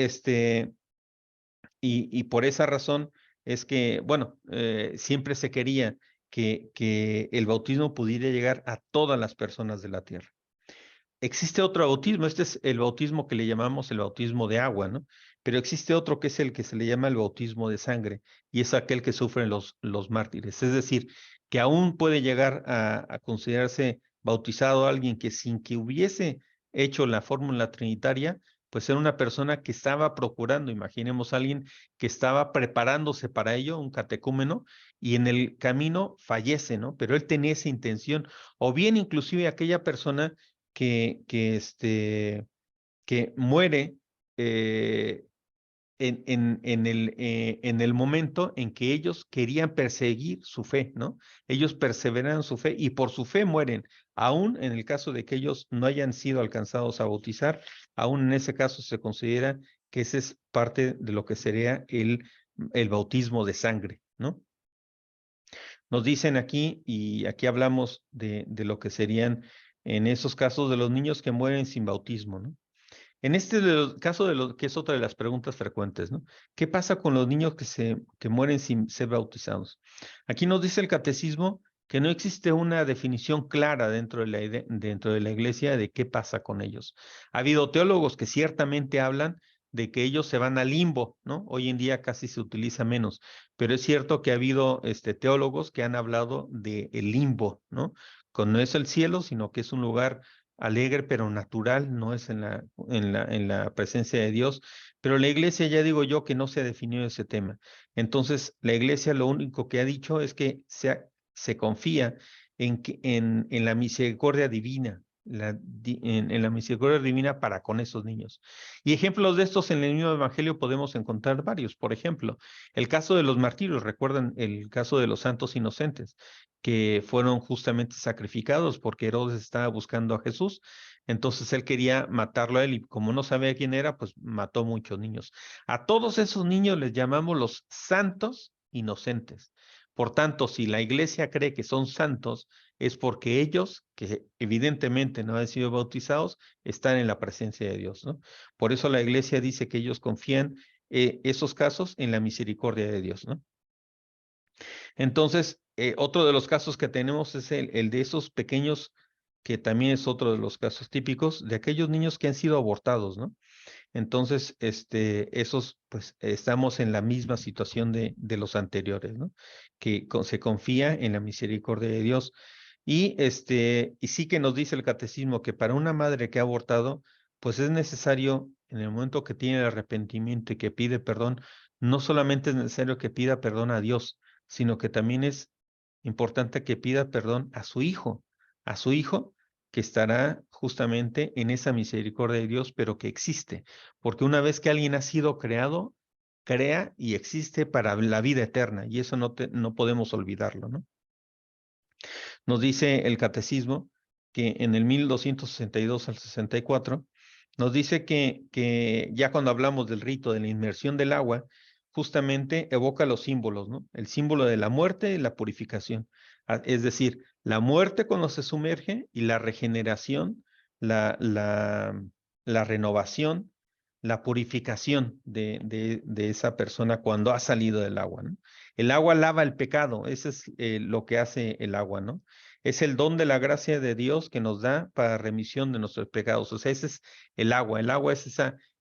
y por esa razón es que, bueno, siempre se quería que el bautismo pudiera llegar a todas las personas de la tierra. Existe otro bautismo, este es el bautismo que le llamamos el bautismo de agua, ¿no? Pero existe otro que es el que se le llama el bautismo de sangre, y es aquel que sufren los mártires. Es decir, que aún puede llegar a considerarse bautizado alguien que sin que hubiese hecho la fórmula trinitaria, pues era una persona que estaba procurando, imaginemos a alguien que estaba preparándose para ello, un catecúmeno, y en el camino fallece, ¿no? Pero él tenía esa intención, o bien inclusive aquella persona que muere eh, en el momento en que ellos querían perseguir su fe, ¿no? Ellos perseveran su fe y por su fe mueren, aún en el caso de que ellos no hayan sido alcanzados a bautizar, aún en ese caso se considera que ese es parte de lo que sería el bautismo de sangre, ¿no? Nos dicen aquí, y aquí hablamos de lo que serían en esos casos de los niños que mueren sin bautismo, ¿no? En caso que es otra de las preguntas frecuentes, ¿no? ¿Qué pasa con los niños que mueren sin ser bautizados? Aquí nos dice el catecismo que no existe una definición clara dentro de la iglesia de qué pasa con ellos. Ha habido teólogos que ciertamente hablan de que ellos se van al limbo, ¿no? Hoy en día casi se utiliza menos, pero es cierto que ha habido teólogos que han hablado de el limbo, ¿no? No es el cielo, sino que es un lugar alegre pero natural, no es en la presencia de Dios, pero la iglesia ya digo yo que no se ha definido ese tema. Entonces, la iglesia lo único que ha dicho es que se confía en la misericordia divina, en la misericordia divina para con esos niños. Y ejemplos de estos en el mismo evangelio podemos encontrar varios. Por ejemplo, el caso de los martirios, recuerdan el caso de los santos inocentes que fueron justamente sacrificados porque Herodes estaba buscando a Jesús. Entonces él quería matarlo a él y como no sabía quién era, pues mató muchos niños. A todos esos niños les llamamos los santos inocentes. Por tanto, si la iglesia cree que son santos, es porque ellos, que evidentemente no han sido bautizados, están en la presencia de Dios, ¿no? Por eso la iglesia dice que ellos confían esos casos en la misericordia de Dios, ¿no? Entonces, otro de los casos que tenemos es el de esos pequeños, que también es otro de los casos típicos, de aquellos niños que han sido abortados, ¿no? Entonces, esos, pues, estamos en la misma situación de los anteriores, ¿no? Que se confía en la misericordia de Dios. Y sí que nos dice el catecismo que para una madre que ha abortado, pues es necesario, en el momento que tiene el arrepentimiento y que pide perdón, no solamente es necesario que pida perdón a Dios, sino que también es importante que pida perdón a su hijo que estará justamente en esa misericordia de Dios, pero que existe, porque una vez que alguien ha sido creado, crea y existe para la vida eterna, y eso no podemos olvidarlo, ¿no? Nos dice el catecismo que en el 1262 al 64, nos dice que ya cuando hablamos del rito de la inmersión del agua, justamente evoca los símbolos, ¿no? El símbolo de la muerte y la purificación. Es decir, la muerte cuando se sumerge y la regeneración, la, la, la renovación, la purificación de esa persona cuando ha salido del agua, ¿no? El agua lava el pecado, eso es lo que hace el agua, ¿no? Es el don de la gracia de Dios que nos da para remisión de nuestros pecados. O sea, ese es el agua. El agua es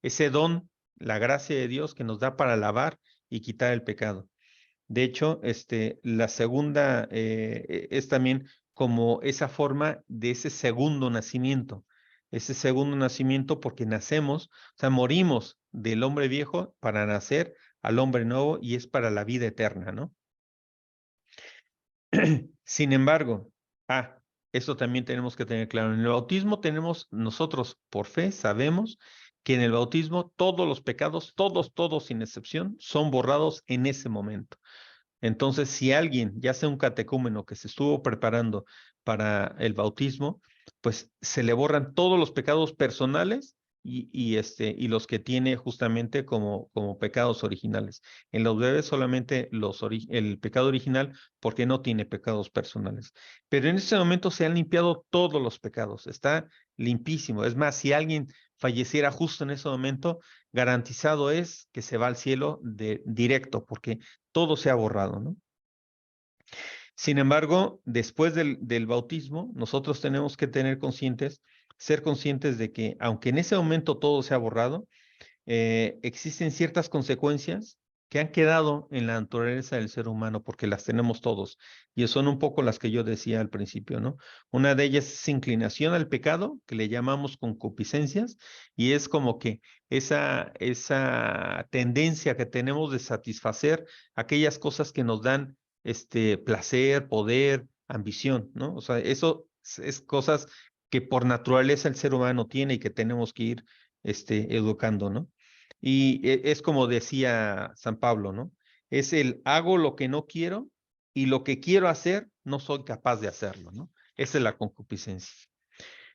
ese don, la gracia de Dios que nos da para lavar y quitar el pecado. De hecho, la segunda es también como esa forma de ese segundo nacimiento. Ese segundo nacimiento porque nacemos, o sea, morimos del hombre viejo para nacer al hombre nuevo y es para la vida eterna, ¿no? Sin embargo, eso también tenemos que tener claro. En el bautismo tenemos nosotros, por fe, sabemos que en el bautismo todos los pecados, todos sin excepción, son borrados en ese momento. Entonces, si alguien, ya sea un catecúmeno que se estuvo preparando para el bautismo, pues se le borran todos los pecados personales y los que tiene justamente como pecados originales. En los bebés solamente el pecado original porque no tiene pecados personales. Pero en ese momento se han limpiado todos los pecados, está limpísimo. Es más, si alguien falleciera justo en ese momento, garantizado es que se va al cielo directo, porque todo se ha borrado, ¿no? Sin embargo, después del bautismo, nosotros tenemos que ser conscientes de que, aunque en ese momento todo se ha borrado, existen ciertas consecuencias que han quedado en la naturaleza del ser humano, porque las tenemos todos, y son un poco las que yo decía al principio, ¿no? Una de ellas es inclinación al pecado, que le llamamos concupiscencias, y es como que esa tendencia que tenemos de satisfacer aquellas cosas que nos dan placer, poder, ambición, ¿no? O sea, eso es cosas que por naturaleza el ser humano tiene y que tenemos que ir educando, ¿no? Y es como decía San Pablo, ¿no? Es el hago lo que no quiero y lo que quiero hacer no soy capaz de hacerlo, ¿no? Esa es la concupiscencia.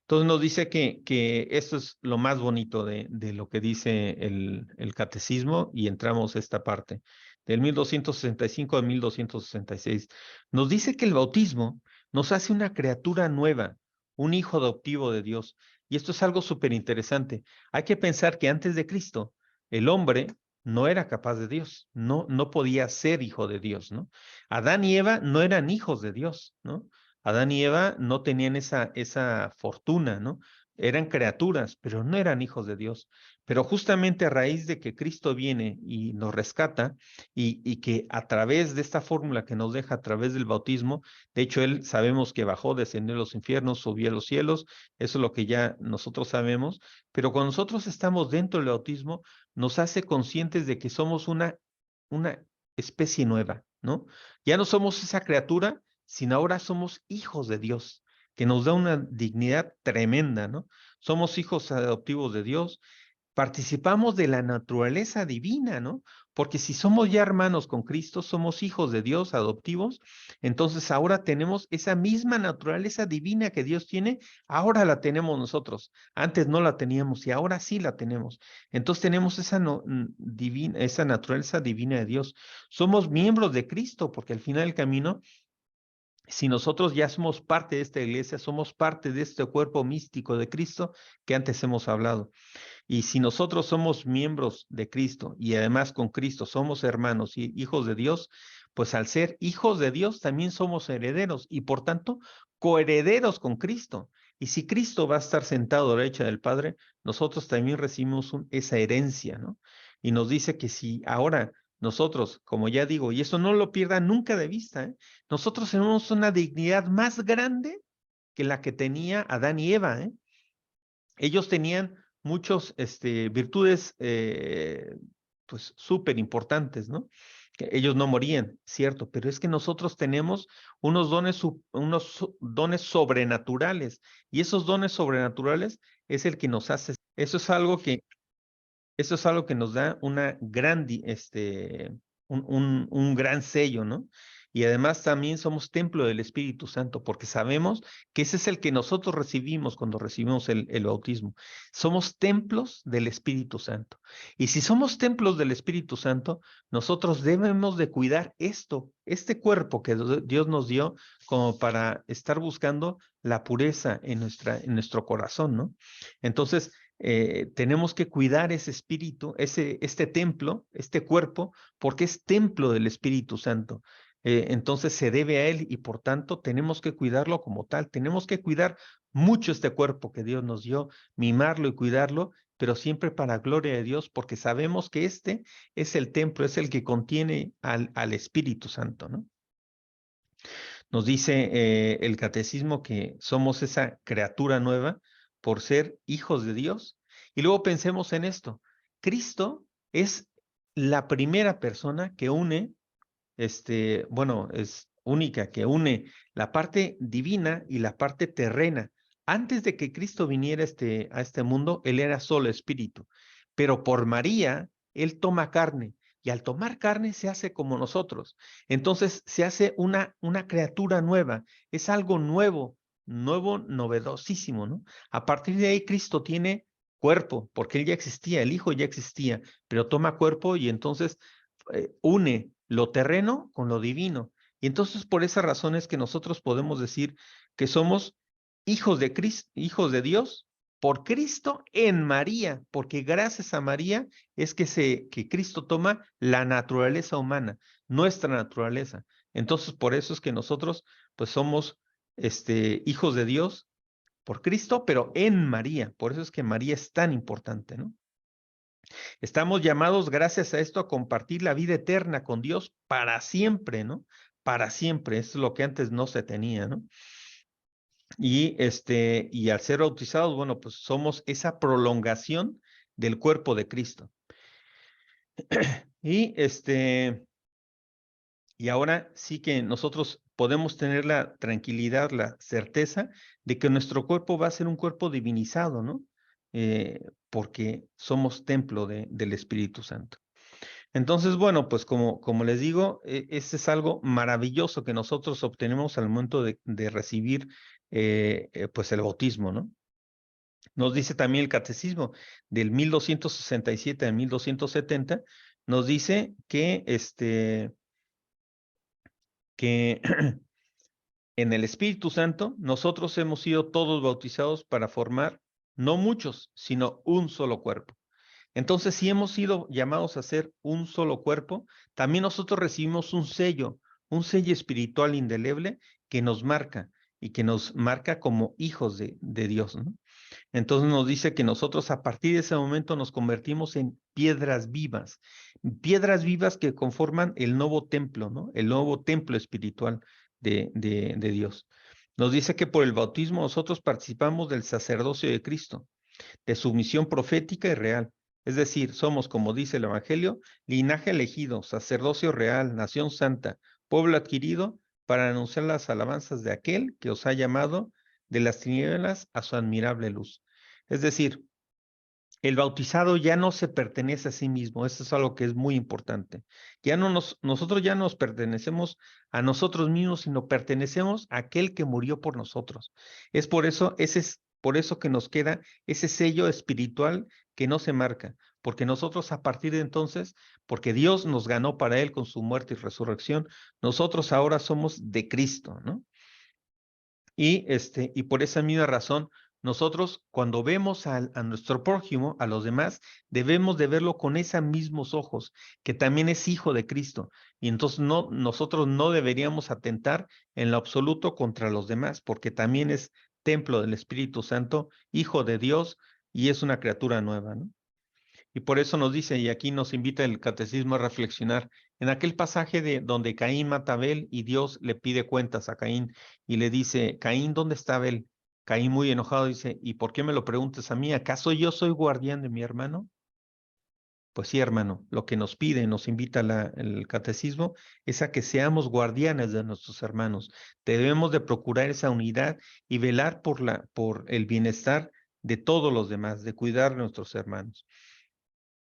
Entonces nos dice que esto es lo más bonito de lo que dice el catecismo y entramos a esta parte del 1265 al 1266. Nos dice que el bautismo nos hace una criatura nueva, un hijo adoptivo de Dios. Y esto es algo súper interesante. Hay que pensar que antes de Cristo, el hombre no era capaz de Dios, no podía ser hijo de Dios, ¿no? Adán y Eva no eran hijos de Dios, ¿no? Adán y Eva no tenían esa fortuna, ¿no? Eran criaturas, pero no eran hijos de Dios. Pero justamente a raíz de que Cristo viene y nos rescata y que a través de esta fórmula que nos deja a través del bautismo, de hecho Él sabemos que bajó, descendió a los infiernos, subió a los cielos, eso es lo que ya nosotros sabemos, pero cuando nosotros estamos dentro del bautismo, nos hace conscientes de que somos una especie nueva, ¿no? Ya no somos esa criatura sino ahora somos hijos de Dios, que nos da una dignidad tremenda, ¿no? Somos hijos adoptivos de Dios, participamos de la naturaleza divina, ¿no? Porque si somos ya hermanos con Cristo, somos hijos de Dios adoptivos, entonces ahora tenemos esa misma naturaleza divina que Dios tiene, ahora la tenemos nosotros. Antes no la teníamos y ahora sí la tenemos. Entonces tenemos esa naturaleza divina de Dios. Somos miembros de Cristo, porque al final del camino si nosotros ya somos parte de esta iglesia, somos parte de este cuerpo místico de Cristo que antes hemos hablado. Y si nosotros somos miembros de Cristo y además con Cristo somos hermanos y hijos de Dios, pues al ser hijos de Dios también somos herederos y por tanto coherederos con Cristo. Y si Cristo va a estar sentado a la derecha del Padre, nosotros también recibimos esa herencia, ¿no? Y nos dice que si ahora nosotros, como ya digo, y eso no lo pierdan nunca de vista, ¿eh? Nosotros tenemos una dignidad más grande que la que tenía Adán y Eva, ¿eh? Ellos tenían muchos virtudes pues súper importantes, ¿no? Que ellos no morían, cierto, pero es que nosotros tenemos unos dones sobrenaturales, y esos dones sobrenaturales es el que nos hace. Eso es algo que nos da una gran, un gran sello, ¿no? Y además también somos templo del Espíritu Santo, porque sabemos que ese es el que nosotros recibimos cuando recibimos el bautismo. Somos templos del Espíritu Santo. Y si somos templos del Espíritu Santo, nosotros debemos de cuidar este cuerpo que Dios nos dio como para estar buscando la pureza en nuestro corazón, ¿no? Entonces, tenemos que cuidar ese espíritu, este templo, este cuerpo, porque es templo del Espíritu Santo. Entonces se debe a él y por tanto tenemos que cuidarlo como tal. Tenemos que cuidar mucho este cuerpo que Dios nos dio, mimarlo y cuidarlo, pero siempre para gloria de Dios, porque sabemos que este es el templo, es el que contiene al Espíritu Santo, ¿no? Nos dice el catecismo que somos esa criatura nueva por ser hijos de Dios. Y luego pensemos en esto. Cristo es la primera persona que une, bueno, es única, que une la parte divina y la parte terrena. Antes de que Cristo viniera a este mundo, Él era solo espíritu. Pero por María, Él toma carne. Y al tomar carne se hace como nosotros. Entonces se hace una criatura nueva. Es algo nuevo, novedosísimo, ¿no? A partir de ahí Cristo tiene cuerpo, porque Él ya existía, el Hijo ya existía, pero toma cuerpo y entonces une lo terreno con lo divino. Y entonces por esa razón es que nosotros podemos decir que somos hijos de Cristo, hijos de Dios por Cristo en María, porque gracias a María es que Cristo toma la naturaleza humana, nuestra naturaleza. Entonces por eso es que nosotros pues somos hijos de Dios por Cristo, pero en María. Por eso es que María es tan importante, ¿no? Estamos llamados, gracias a esto, a compartir la vida eterna con Dios para siempre, ¿no? Para siempre. Eso es lo que antes no se tenía, ¿no? Y al ser bautizados, bueno, pues somos esa prolongación del cuerpo de Cristo. Y y ahora sí que nosotros podemos tener la tranquilidad, la certeza de que nuestro cuerpo va a ser un cuerpo divinizado, ¿no? Porque somos templo del Espíritu Santo. Entonces, bueno, pues como les digo, ese es algo maravilloso que nosotros obtenemos al momento de recibir pues el bautismo, ¿no? Nos dice también el catecismo del 1267 al 1270, nos dice que en el Espíritu Santo nosotros hemos sido todos bautizados para formar no muchos, sino un solo cuerpo. Entonces, si hemos sido llamados a ser un solo cuerpo, también nosotros recibimos un sello espiritual indeleble que nos marca y que nos marca como hijos de Dios, ¿no? Entonces nos dice que nosotros a partir de ese momento nos convertimos en piedras vivas que conforman el nuevo templo, ¿no? El nuevo templo espiritual de Dios. Nos dice que por el bautismo nosotros participamos del sacerdocio de Cristo, de su misión profética y real. Es decir, somos, como dice el Evangelio, linaje elegido, sacerdocio real, nación santa, pueblo adquirido, para anunciar las alabanzas de aquel que os ha llamado de las tinieblas a su admirable luz. Es decir, el bautizado ya no se pertenece a sí mismo. Eso es algo que es muy importante. Nosotros ya nos pertenecemos a nosotros mismos, sino pertenecemos a aquel que murió por nosotros. Es por eso que nos queda ese sello espiritual que no se marca, porque nosotros a partir de entonces, porque Dios nos ganó para él con su muerte y resurrección, nosotros ahora somos de Cristo, ¿no? Y por esa misma razón, nosotros cuando vemos a nuestro prójimo, a los demás, debemos de verlo con esos mismos ojos, que también es hijo de Cristo. Y entonces nosotros no deberíamos atentar en lo absoluto contra los demás, porque también es templo del Espíritu Santo, hijo de Dios, y es una criatura nueva, ¿no? Y por eso nos dice, y aquí nos invita el catecismo a reflexionar, en aquel pasaje de donde Caín mata a Abel y Dios le pide cuentas a Caín y le dice, Caín, ¿dónde está Abel? Caín, muy enojado, dice, ¿y por qué me lo preguntas a mí? ¿Acaso yo soy guardián de mi hermano? Pues sí, hermano, lo que nos pide, nos invita el catecismo, es a que seamos guardianes de nuestros hermanos. Debemos de procurar esa unidad y velar por el bienestar de todos los demás, de cuidar de nuestros hermanos.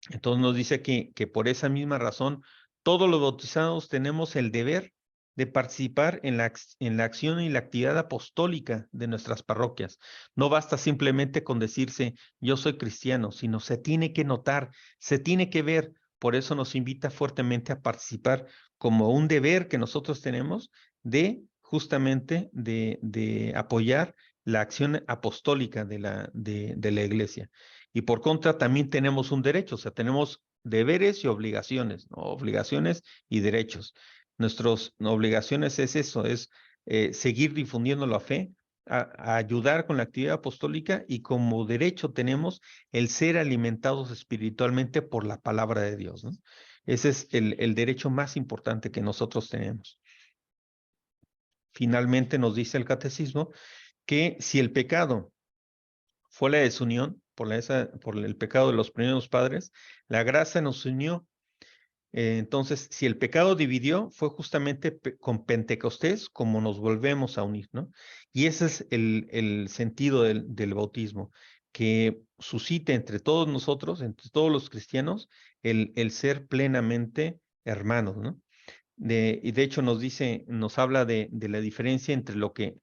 Entonces nos dice que por esa misma razón, todos los bautizados tenemos el deber de participar en la acción y la actividad apostólica de nuestras parroquias. No basta simplemente con decirse, yo soy cristiano, sino se tiene que notar, se tiene que ver. Por eso nos invita fuertemente a participar como un deber que nosotros tenemos de justamente de apoyar la acción apostólica de la iglesia. Y por contra, también tenemos un derecho, o sea, tenemos deberes y obligaciones, ¿no? Obligaciones y derechos. Nuestras obligaciones es eso, es seguir difundiendo la fe, a ayudar con la actividad apostólica, y como derecho tenemos el ser alimentados espiritualmente por la palabra de Dios, ¿no? Ese es el derecho más importante que nosotros tenemos. Finalmente nos dice el catecismo que si el pecado fue la desunión por el pecado de los primeros padres, la gracia nos unió. Entonces, si el pecado dividió, fue justamente con Pentecostés como nos volvemos a unir, ¿no? Y ese es el sentido del bautismo, que suscite entre todos nosotros, entre todos los cristianos, el ser plenamente hermanos, ¿no? Y de hecho nos dice, nos habla de la diferencia entre lo que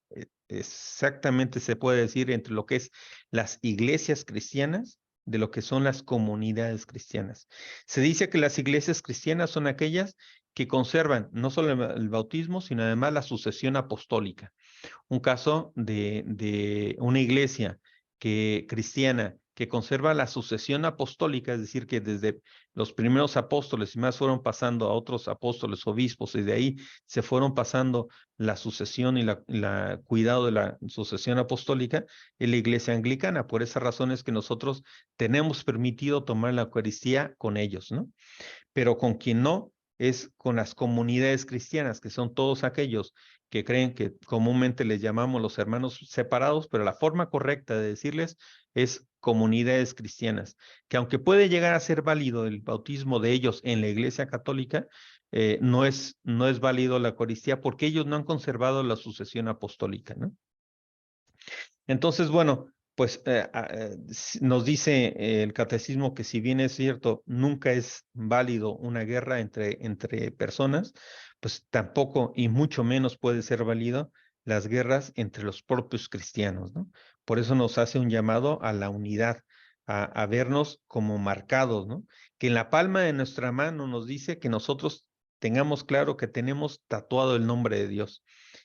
exactamente se puede decir entre lo que es las iglesias cristianas de lo que son las comunidades cristianas. Se dice que las iglesias cristianas son aquellas que conservan no solo el bautismo, sino además la sucesión apostólica. Un caso de una iglesia cristiana que conserva la sucesión apostólica, es decir, que desde los primeros apóstoles y más fueron pasando a otros apóstoles, obispos, y de ahí se fueron pasando la sucesión y la cuidado de la sucesión apostólica en la iglesia anglicana. Por esa razón es que nosotros tenemos permitido tomar la Eucaristía con ellos, ¿no? Pero con quien no es con las comunidades cristianas, que son todos aquellos que creen que comúnmente les llamamos los hermanos separados, pero la forma correcta de decirles es comunidades cristianas, que aunque puede llegar a ser válido el bautismo de ellos en la Iglesia Católica, no es válido la Eucaristía porque ellos no han conservado la sucesión apostólica, ¿no? Entonces, bueno, pues nos dice el catecismo que si bien es cierto, nunca es válido una guerra entre personas, pues tampoco y mucho menos puede ser válido las guerras entre los propios cristianos, ¿no? Por eso nos hace un llamado a la unidad, a vernos como marcados, ¿no? Que en la palma de nuestra mano nos dice que nosotros tengamos claro que tenemos tatuado el nombre de Dios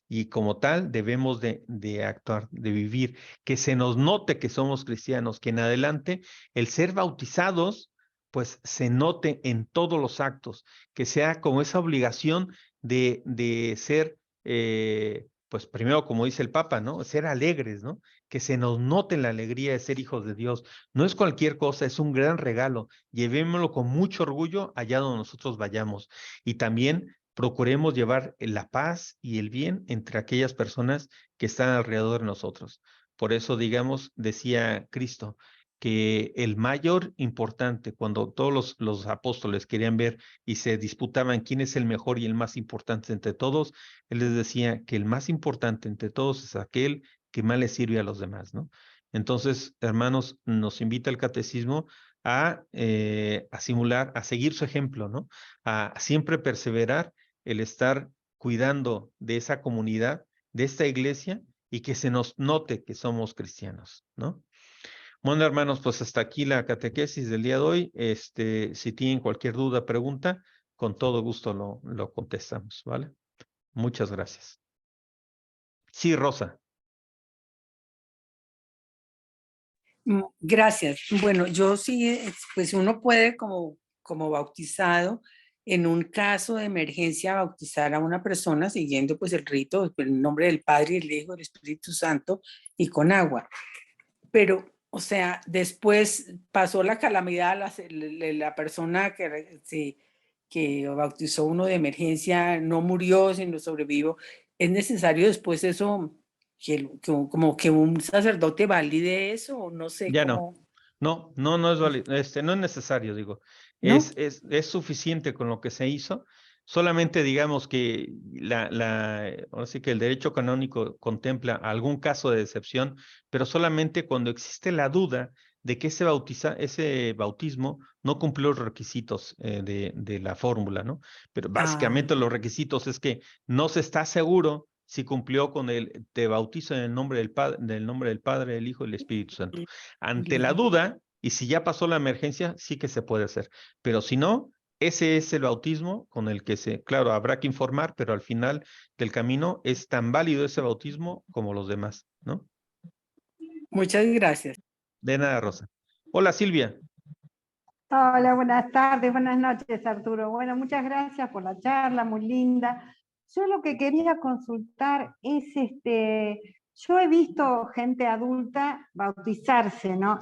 y como tal debemos de actuar, de vivir, que se nos note que somos cristianos, que en adelante el ser bautizados pues se note en todos los actos, que sea como esa obligación de ser, pues primero como dice el Papa, ¿no? Ser alegres, ¿no? Que se nos note la alegría de ser hijos de Dios. No es cualquier cosa, es un gran regalo. Llevémoslo con mucho orgullo allá donde nosotros vayamos. Y también procuremos llevar la paz y el bien entre aquellas personas que están alrededor de nosotros. Por eso, digamos, decía Cristo, que el mayor importante, cuando todos los apóstoles querían ver y se disputaban quién es el mejor y el más importante entre todos, él les decía que el más importante entre todos es aquel que más le sirve a los demás, ¿no? Entonces, hermanos, nos invita el catecismo a simular, a seguir su ejemplo, ¿no? A siempre perseverar el estar cuidando de esa comunidad, de esta iglesia, y que se nos note que somos cristianos, ¿no? Bueno, hermanos, pues hasta aquí la catequesis del día de hoy. Si tienen cualquier duda, pregunta, con todo gusto lo contestamos, ¿vale? Muchas gracias. Sí, Rosa. Gracias. Bueno, yo sí, pues uno puede como bautizado, en un caso de emergencia, bautizar a una persona siguiendo pues el rito, pues, el nombre del Padre, el Hijo, del Espíritu Santo y con agua. Pero, o sea, después pasó la calamidad, la persona que bautizó uno de emergencia no murió, sino sobrevivió. ¿Es necesario después eso como que un sacerdote valide eso, o no sé Ya no. cómo, No es válido, no es necesario, digo. ¿no? Es suficiente con lo que se hizo. Solamente digamos que ahora sí que el derecho canónico contempla algún caso de excepción, pero solamente cuando existe la duda de que ese bautismo no cumplió los requisitos de la fórmula, ¿no? Pero Ah, básicamente los requisitos es que no se está seguro si cumplió con te bautizo en el nombre del nombre del Padre, del Hijo y del Espíritu Santo. Ante la duda, y si ya pasó la emergencia, sí que se puede hacer. Pero si no, ese es el bautismo con el que claro, habrá que informar, pero al final del camino es tan válido ese bautismo como los demás, ¿no? muchas gracias. De nada, Rosa. Hola, Silvia. Hola, buenas tardes, buenas noches, Arturo. Bueno, muchas gracias por la charla, muy linda. Yo lo que quería consultar es, yo he visto gente adulta bautizarse, ¿no?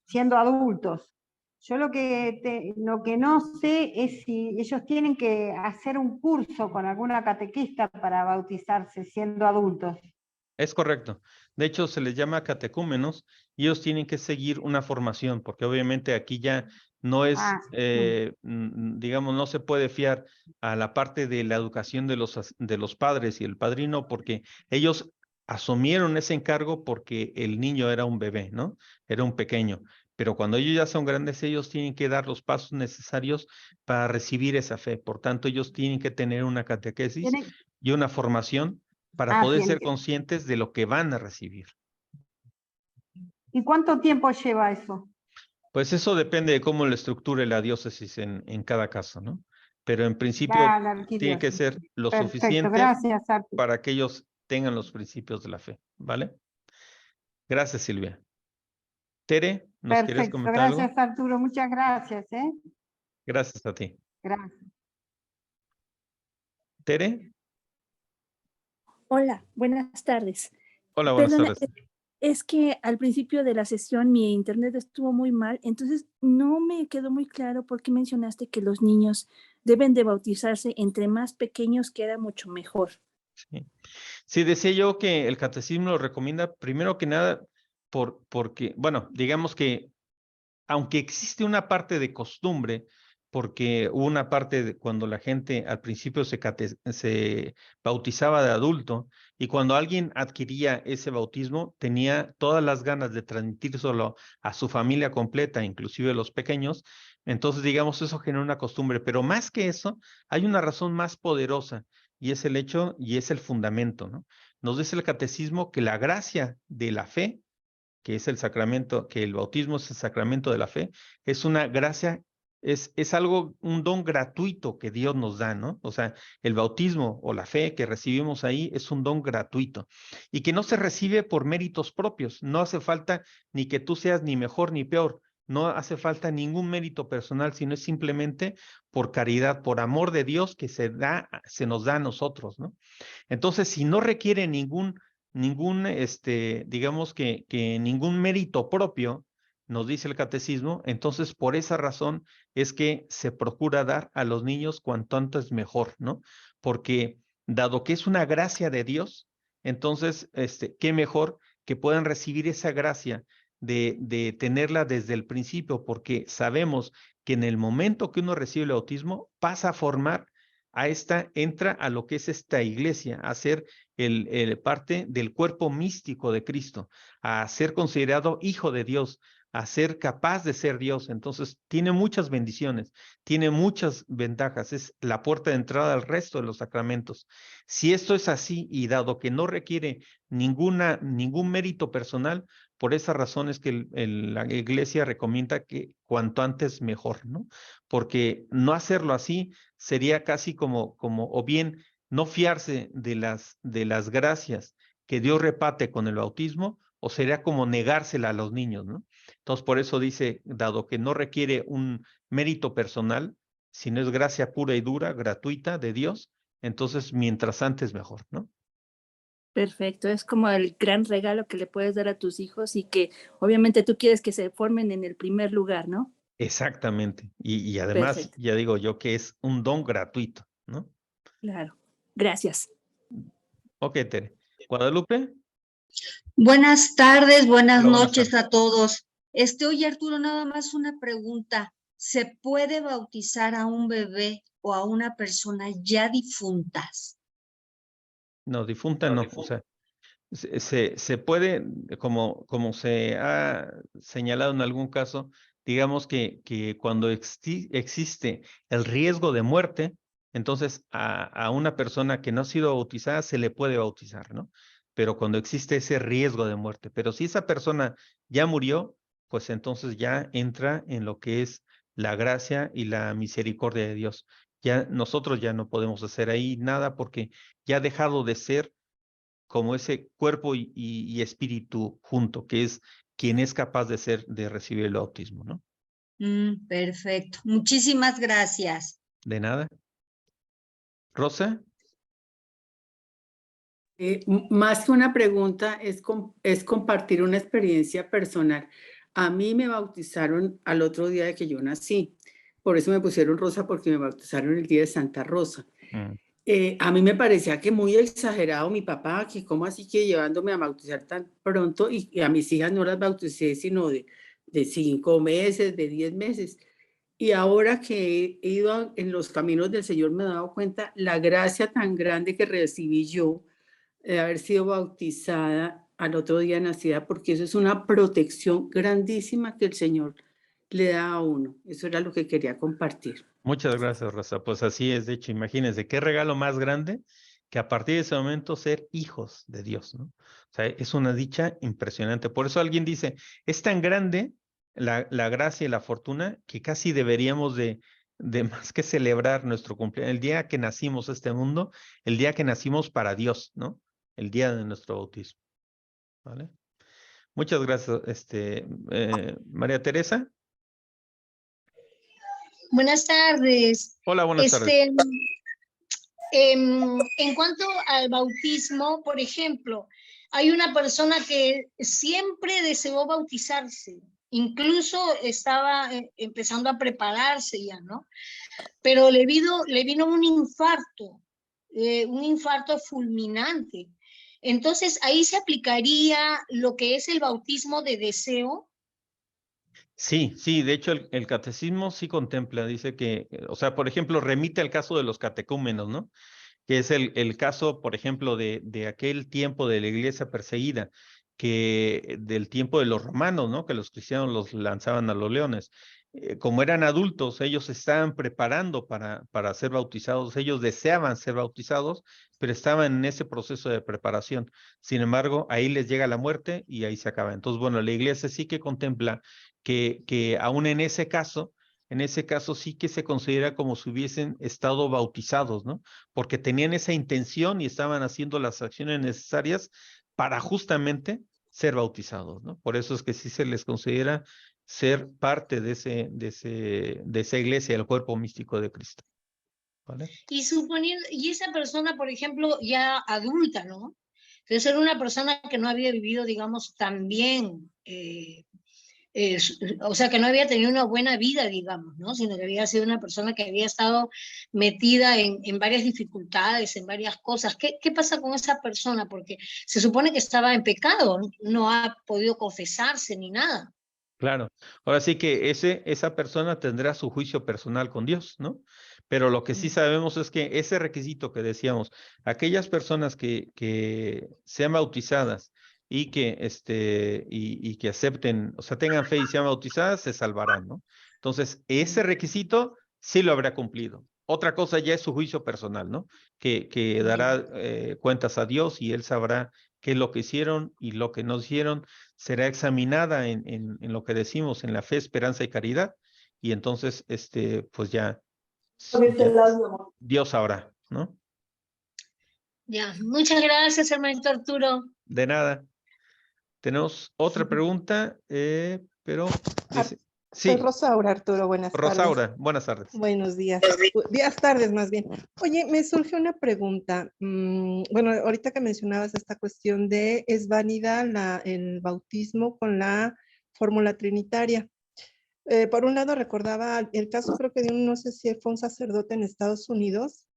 Siendo adultos. Yo lo que no sé es si ellos tienen que hacer un curso con alguna catequista para bautizarse siendo adultos. Es correcto. De hecho, se les llama catecúmenos y ellos tienen que seguir una formación, porque obviamente aquí ya no es, Ah, mm, digamos, no se puede fiar a la parte de la educación de los padres y el padrino, porque ellos asumieron ese encargo porque el niño era un bebé, ¿no? Era un pequeño. Pero cuando ellos ya son grandes, ellos tienen que dar los pasos necesarios para recibir esa fe. Por tanto, ellos tienen que tener una catequesis tienen, y una formación para poder tienen ser que. conscientes de lo que van a recibir. ¿Y cuánto tiempo lleva eso? Pues eso depende de cómo le estructure la diócesis en cada caso, ¿no? Pero en principio La tiene que arquidiócesis. ser lo Perfecto, suficiente gracias, Arturo. para que ellos tengan los principios de la fe, ¿vale? Gracias, Silvia. Tere, ¿nos quieres Perfecto, comentar algo? gracias, Arturo. Muchas gracias, ¿eh? Gracias a ti. Gracias. Tere, Hola, buenas tardes. hola, buenas Perdona, tardes. es que al principio de la sesión mi internet estuvo muy mal, entonces no me quedó muy claro por qué mencionaste que los niños deben de bautizarse entre más pequeños, que era mucho mejor. Sí. Sí, decía yo que el catecismo lo recomienda primero que nada porque, bueno, digamos que aunque existe una parte de costumbre, porque hubo una parte de cuando la gente al principio se bautizaba de adulto y cuando alguien adquiría ese bautismo tenía todas las ganas de transmitírselo a su familia completa, inclusive los pequeños, entonces digamos eso genera una costumbre, pero más que eso hay una razón más poderosa y es el hecho y es el fundamento, ¿no? Nos dice el catecismo que la gracia de la fe que es el sacramento, que el bautismo es el sacramento de la fe, es una gracia, es algo, un don gratuito que Dios nos da, ¿no? O sea, el bautismo o la fe que recibimos ahí es un don gratuito y que no se recibe por méritos propios, no hace falta ni que tú seas ni mejor ni peor. No hace falta ningún mérito personal, sino es simplemente por caridad, por amor de Dios que se nos da a nosotros, ¿no? Entonces, si no requiere digamos que ningún mérito propio, nos dice el catecismo, entonces por esa razón es que se procura dar a los niños cuanto antes mejor, ¿no? Porque dado que es una gracia de Dios, entonces, qué mejor que puedan recibir esa gracia de tenerla desde el principio, porque sabemos que en el momento que uno recibe el autismo, pasa a formar entra a lo que es esta iglesia, a ser parte del cuerpo místico de Cristo, a ser considerado hijo de Dios, a ser capaz de ser Dios. Entonces, tiene muchas bendiciones, tiene muchas ventajas, es la puerta de entrada al resto de los sacramentos. Si esto es así y dado que no requiere ningún mérito personal, por esa razón es que la iglesia recomienda que cuanto antes mejor, ¿no? Porque no hacerlo así sería casi o bien no fiarse de las gracias que Dios reparte con el bautismo, o sería como negársela a los niños, ¿no? Entonces, por eso dice, dado que no requiere un mérito personal, sino es gracia pura y dura, gratuita de Dios, entonces mientras antes mejor, ¿no? Perfecto, es como el gran regalo que le puedes dar a tus hijos y que obviamente tú quieres que se formen en el primer lugar, ¿no? Exactamente. Y además, Perfecto, ya digo yo que es un don gratuito, ¿no? claro. Gracias. Ok, Tere. Guadalupe. Buenas tardes, buenas Hola, buenas noches tardes. a todos. Oye, Arturo, nada más una pregunta. ¿Se puede bautizar a un bebé o a una persona ya difuntas? No, difunta no. O sea, se puede, como se ha señalado en algún caso, digamos que cuando existe el riesgo de muerte, entonces a una persona que no ha sido bautizada se le puede bautizar, ¿no? Pero cuando existe ese riesgo de muerte. Pero si esa persona ya murió, pues entonces ya entra en lo que es la gracia y la misericordia de Dios. Ya nosotros ya no podemos hacer ahí nada porque ya ha dejado de ser como ese cuerpo y espíritu junto, que es quien es capaz de recibir el bautismo, ¿no? Perfecto. Muchísimas gracias. De nada. Rosa. Más que una pregunta, es compartir una experiencia personal. A mí me bautizaron al otro día de que yo nací. Por eso me pusieron Rosa, porque me bautizaron el día de Santa Rosa. A mí me parecía que muy exagerado mi papá, que cómo así que llevándome a bautizar tan pronto, y a mis hijas no las bauticé sino de 5 meses, de 10 meses. Y ahora que he ido en los caminos del Señor me he dado cuenta la gracia tan grande que recibí yo de haber sido bautizada al otro día nacida, porque eso es una protección grandísima que el Señor le da a uno. Eso era lo que quería compartir. Muchas gracias, Rosa. Pues así es, de hecho, imagínense, qué regalo más grande que a partir de ese momento ser hijos de Dios, ¿no? O sea, es una dicha impresionante. Por eso alguien dice, es tan grande la gracia y la fortuna que casi deberíamos de más que celebrar nuestro cumpleaños, el día que nacimos a este mundo, el día que nacimos para Dios, ¿no? El día de nuestro bautismo, ¿vale? Muchas gracias, María Teresa. Buenas tardes. Hola, buenas tardes. En cuanto al bautismo, por ejemplo, hay una persona que siempre deseó bautizarse, incluso estaba empezando a prepararse ya, ¿no? Pero le vino un infarto fulminante. Entonces, ahí se aplicaría lo que es el bautismo de deseo. Sí, de hecho el catecismo sí contempla, dice que, o sea, por ejemplo, remite al caso de los catecúmenos, ¿no? Que es el caso, por ejemplo, de aquel tiempo de la iglesia perseguida, que del tiempo de los romanos, ¿no? Que los cristianos los lanzaban a los leones. Como eran adultos, ellos se estaban preparando para ser bautizados, ellos deseaban ser bautizados, pero estaban en ese proceso de preparación. Sin embargo, ahí les llega la muerte y ahí se acaba. Entonces, bueno, la iglesia sí que contempla que aún en ese caso sí que se considera como si hubiesen estado bautizados, ¿no? Porque tenían esa intención y estaban haciendo las acciones necesarias para justamente ser bautizados, ¿no? Por eso es que sí se les considera ser parte de esa iglesia, el cuerpo místico de Cristo, ¿vale? Y esa persona, por ejemplo, ya adulta, ¿no? Entonces era una persona que no había vivido, digamos, tan bien, o sea, que no había tenido una buena vida, digamos, ¿no? Sino que había sido una persona que había estado metida en varias dificultades, en varias cosas. ¿Qué pasa con esa persona? Porque se supone que estaba en pecado, no ha podido confesarse ni nada. Claro. Ahora sí que esa persona tendrá su juicio personal con Dios, ¿no? Pero lo que sí sabemos es que ese requisito que decíamos, aquellas personas que sean bautizadas y que acepten, o sea, tengan fe y sean bautizadas, se salvarán, ¿no? Entonces, ese requisito sí lo habrá cumplido. Otra cosa ya es su juicio personal, ¿no? Que dará cuentas a Dios y él sabrá qué es lo que hicieron y lo que no hicieron, será examinada en lo que decimos, en la fe, esperanza y caridad, y entonces, pues ya Dios sabrá, ¿no? Ya, muchas gracias, hermanito Arturo. De nada. Tenemos otra pregunta, pero Soy sí, Rosaura, Arturo, buenas tardes. Rosaura, buenas tardes. Buenos días. Días, tardes más bien. Oye, me surge una pregunta. Bueno, ahorita que mencionabas esta cuestión de ¿es válida el bautismo con la fórmula trinitaria? Por un lado recordaba el caso, creo que de no sé si fue un sacerdote en Estados Unidos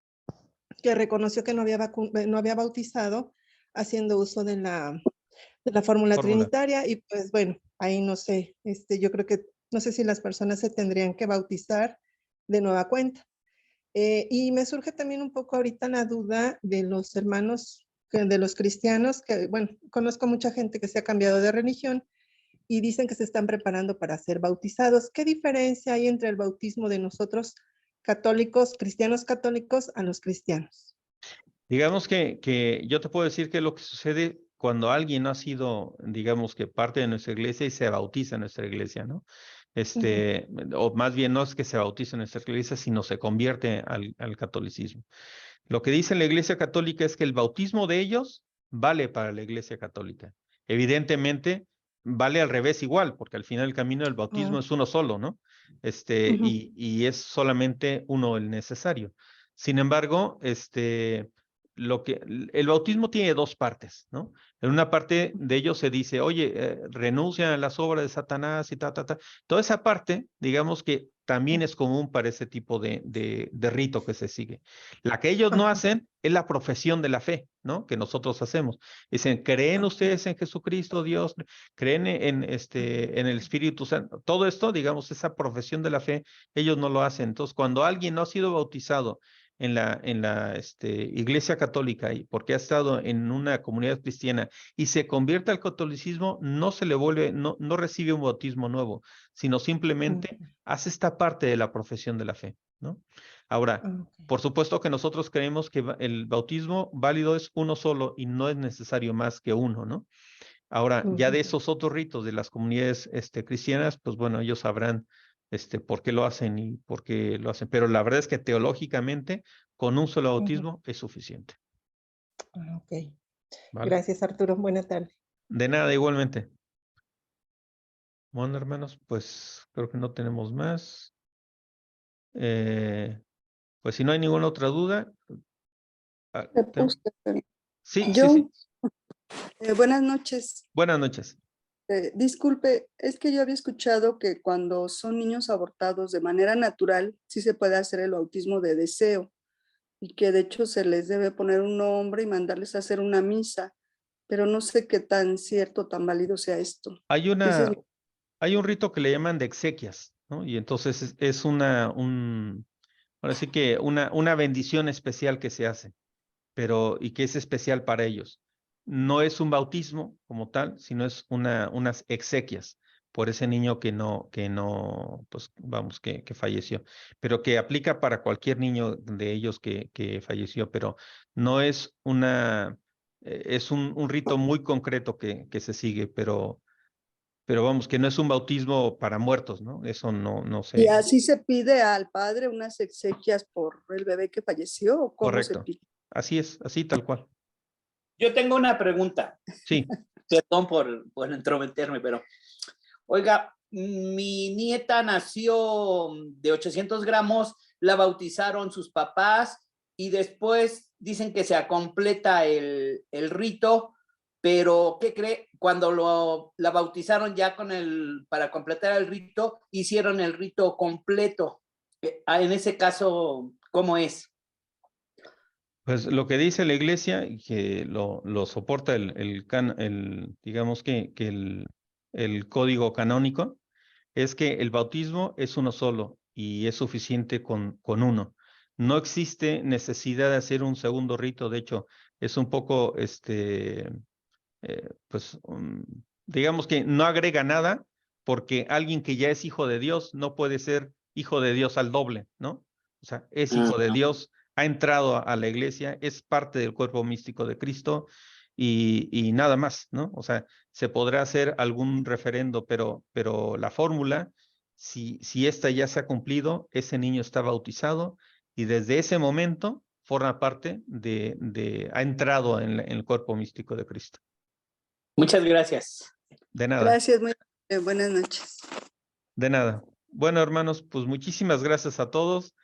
que reconoció que no había bautizado haciendo uso de la fórmula trinitaria y pues bueno, ahí no sé, yo creo que no sé si las personas se tendrían que bautizar de nueva cuenta. Y me surge también un poco ahorita la duda de los hermanos, de los cristianos, que bueno, conozco mucha gente que se ha cambiado de religión y dicen que se están preparando para ser bautizados. ¿Qué diferencia hay entre el bautismo de nosotros católicos, cristianos católicos, a los cristianos? Digamos que yo te puedo decir que lo que sucede cuando alguien ha sido, digamos que parte de nuestra iglesia y se bautiza en nuestra iglesia, ¿no? O más bien no es que se bautice en nuestra iglesia, sino se convierte al catolicismo. Lo que dice la iglesia católica es que el bautismo de ellos vale para la iglesia católica. Evidentemente, vale al revés igual, porque al final el camino del bautismo es uno solo, ¿no? Y es solamente uno el necesario. Sin embargo, el bautismo tiene dos partes, ¿no? En una parte de ellos se dice, oye, renuncia a las obras de Satanás y ta. Toda esa parte, digamos que también es común para ese tipo de rito que se sigue. La que ellos no hacen es la profesión de la fe, ¿no? Que nosotros hacemos. Dicen, ¿creen ustedes en Jesucristo, Dios? ¿Creen en el Espíritu Santo? Todo esto, digamos, esa profesión de la fe, ellos no lo hacen. Entonces, cuando alguien no ha sido bautizado en la iglesia católica y porque ha estado en una comunidad cristiana y se convierte al catolicismo, no se le vuelve, no recibe un bautismo nuevo, sino simplemente hace esta parte de la profesión de la fe, ¿no? Ahora, por supuesto que nosotros creemos que el bautismo válido es uno solo y no es necesario más que uno, ¿no? Ahora, ya de esos otros ritos de las comunidades cristianas, pues bueno, ellos sabrán por qué lo hacen y por qué lo hacen. Pero la verdad es que teológicamente, con un solo bautismo es suficiente. Ok. ¿Vale? Gracias, Arturo. Buenas tardes. De nada, igualmente. Bueno, hermanos, pues creo que no tenemos más. Pues si no hay ninguna otra duda. Sí. Buenas noches. Buenas noches. Disculpe, es que yo había escuchado que cuando son niños abortados de manera natural, sí se puede hacer el bautismo de deseo y que de hecho se les debe poner un nombre y mandarles a hacer una misa, pero no sé qué tan cierto, tan válido sea esto. Hay un rito que le llaman de exequias, ¿no? Y entonces es ahora sí que una bendición especial que se hace, y que es especial para ellos. No es un bautismo como tal, sino es unas exequias por ese niño que no, pues vamos, que falleció, pero que aplica para cualquier niño de ellos que falleció, pero no es es un rito muy concreto que se sigue, pero vamos, que no es un bautismo para muertos, ¿no? Eso no sé. ¿Y así se pide al padre unas exequias por el bebé que falleció o cómo Correcto. se pide? Así es, así tal cual. Yo tengo una pregunta. Sí. Perdón por entrometerme, pero oiga, mi nieta nació de 800 gramos, la bautizaron sus papás y después dicen que se completa el rito, pero ¿qué cree? Cuando la bautizaron ya para completar el rito, hicieron el rito completo. En ese caso, ¿cómo es? Pues lo que dice la iglesia y que lo soporta digamos que el código canónico es que el bautismo es uno solo y es suficiente con uno. No existe necesidad de hacer un segundo rito. De hecho, es un poco, digamos que no agrega nada porque alguien que ya es hijo de Dios no puede ser hijo de Dios al doble, ¿no? O sea, es hijo de Dios, ha entrado a la iglesia, es parte del cuerpo místico de Cristo y nada más, ¿no? O sea, se podrá hacer algún referendo, pero la fórmula, si esta ya se ha cumplido, ese niño está bautizado y desde ese momento forma parte ha entrado en el cuerpo místico de Cristo. Muchas gracias. De nada. Gracias, muy buenas noches. De nada. Bueno, hermanos, pues muchísimas gracias a todos.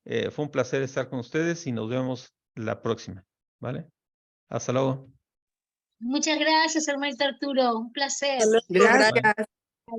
Fue un placer estar con ustedes y nos vemos la próxima, ¿vale? Hasta luego. Muchas gracias, hermanito Arturo. Un placer. Gracias.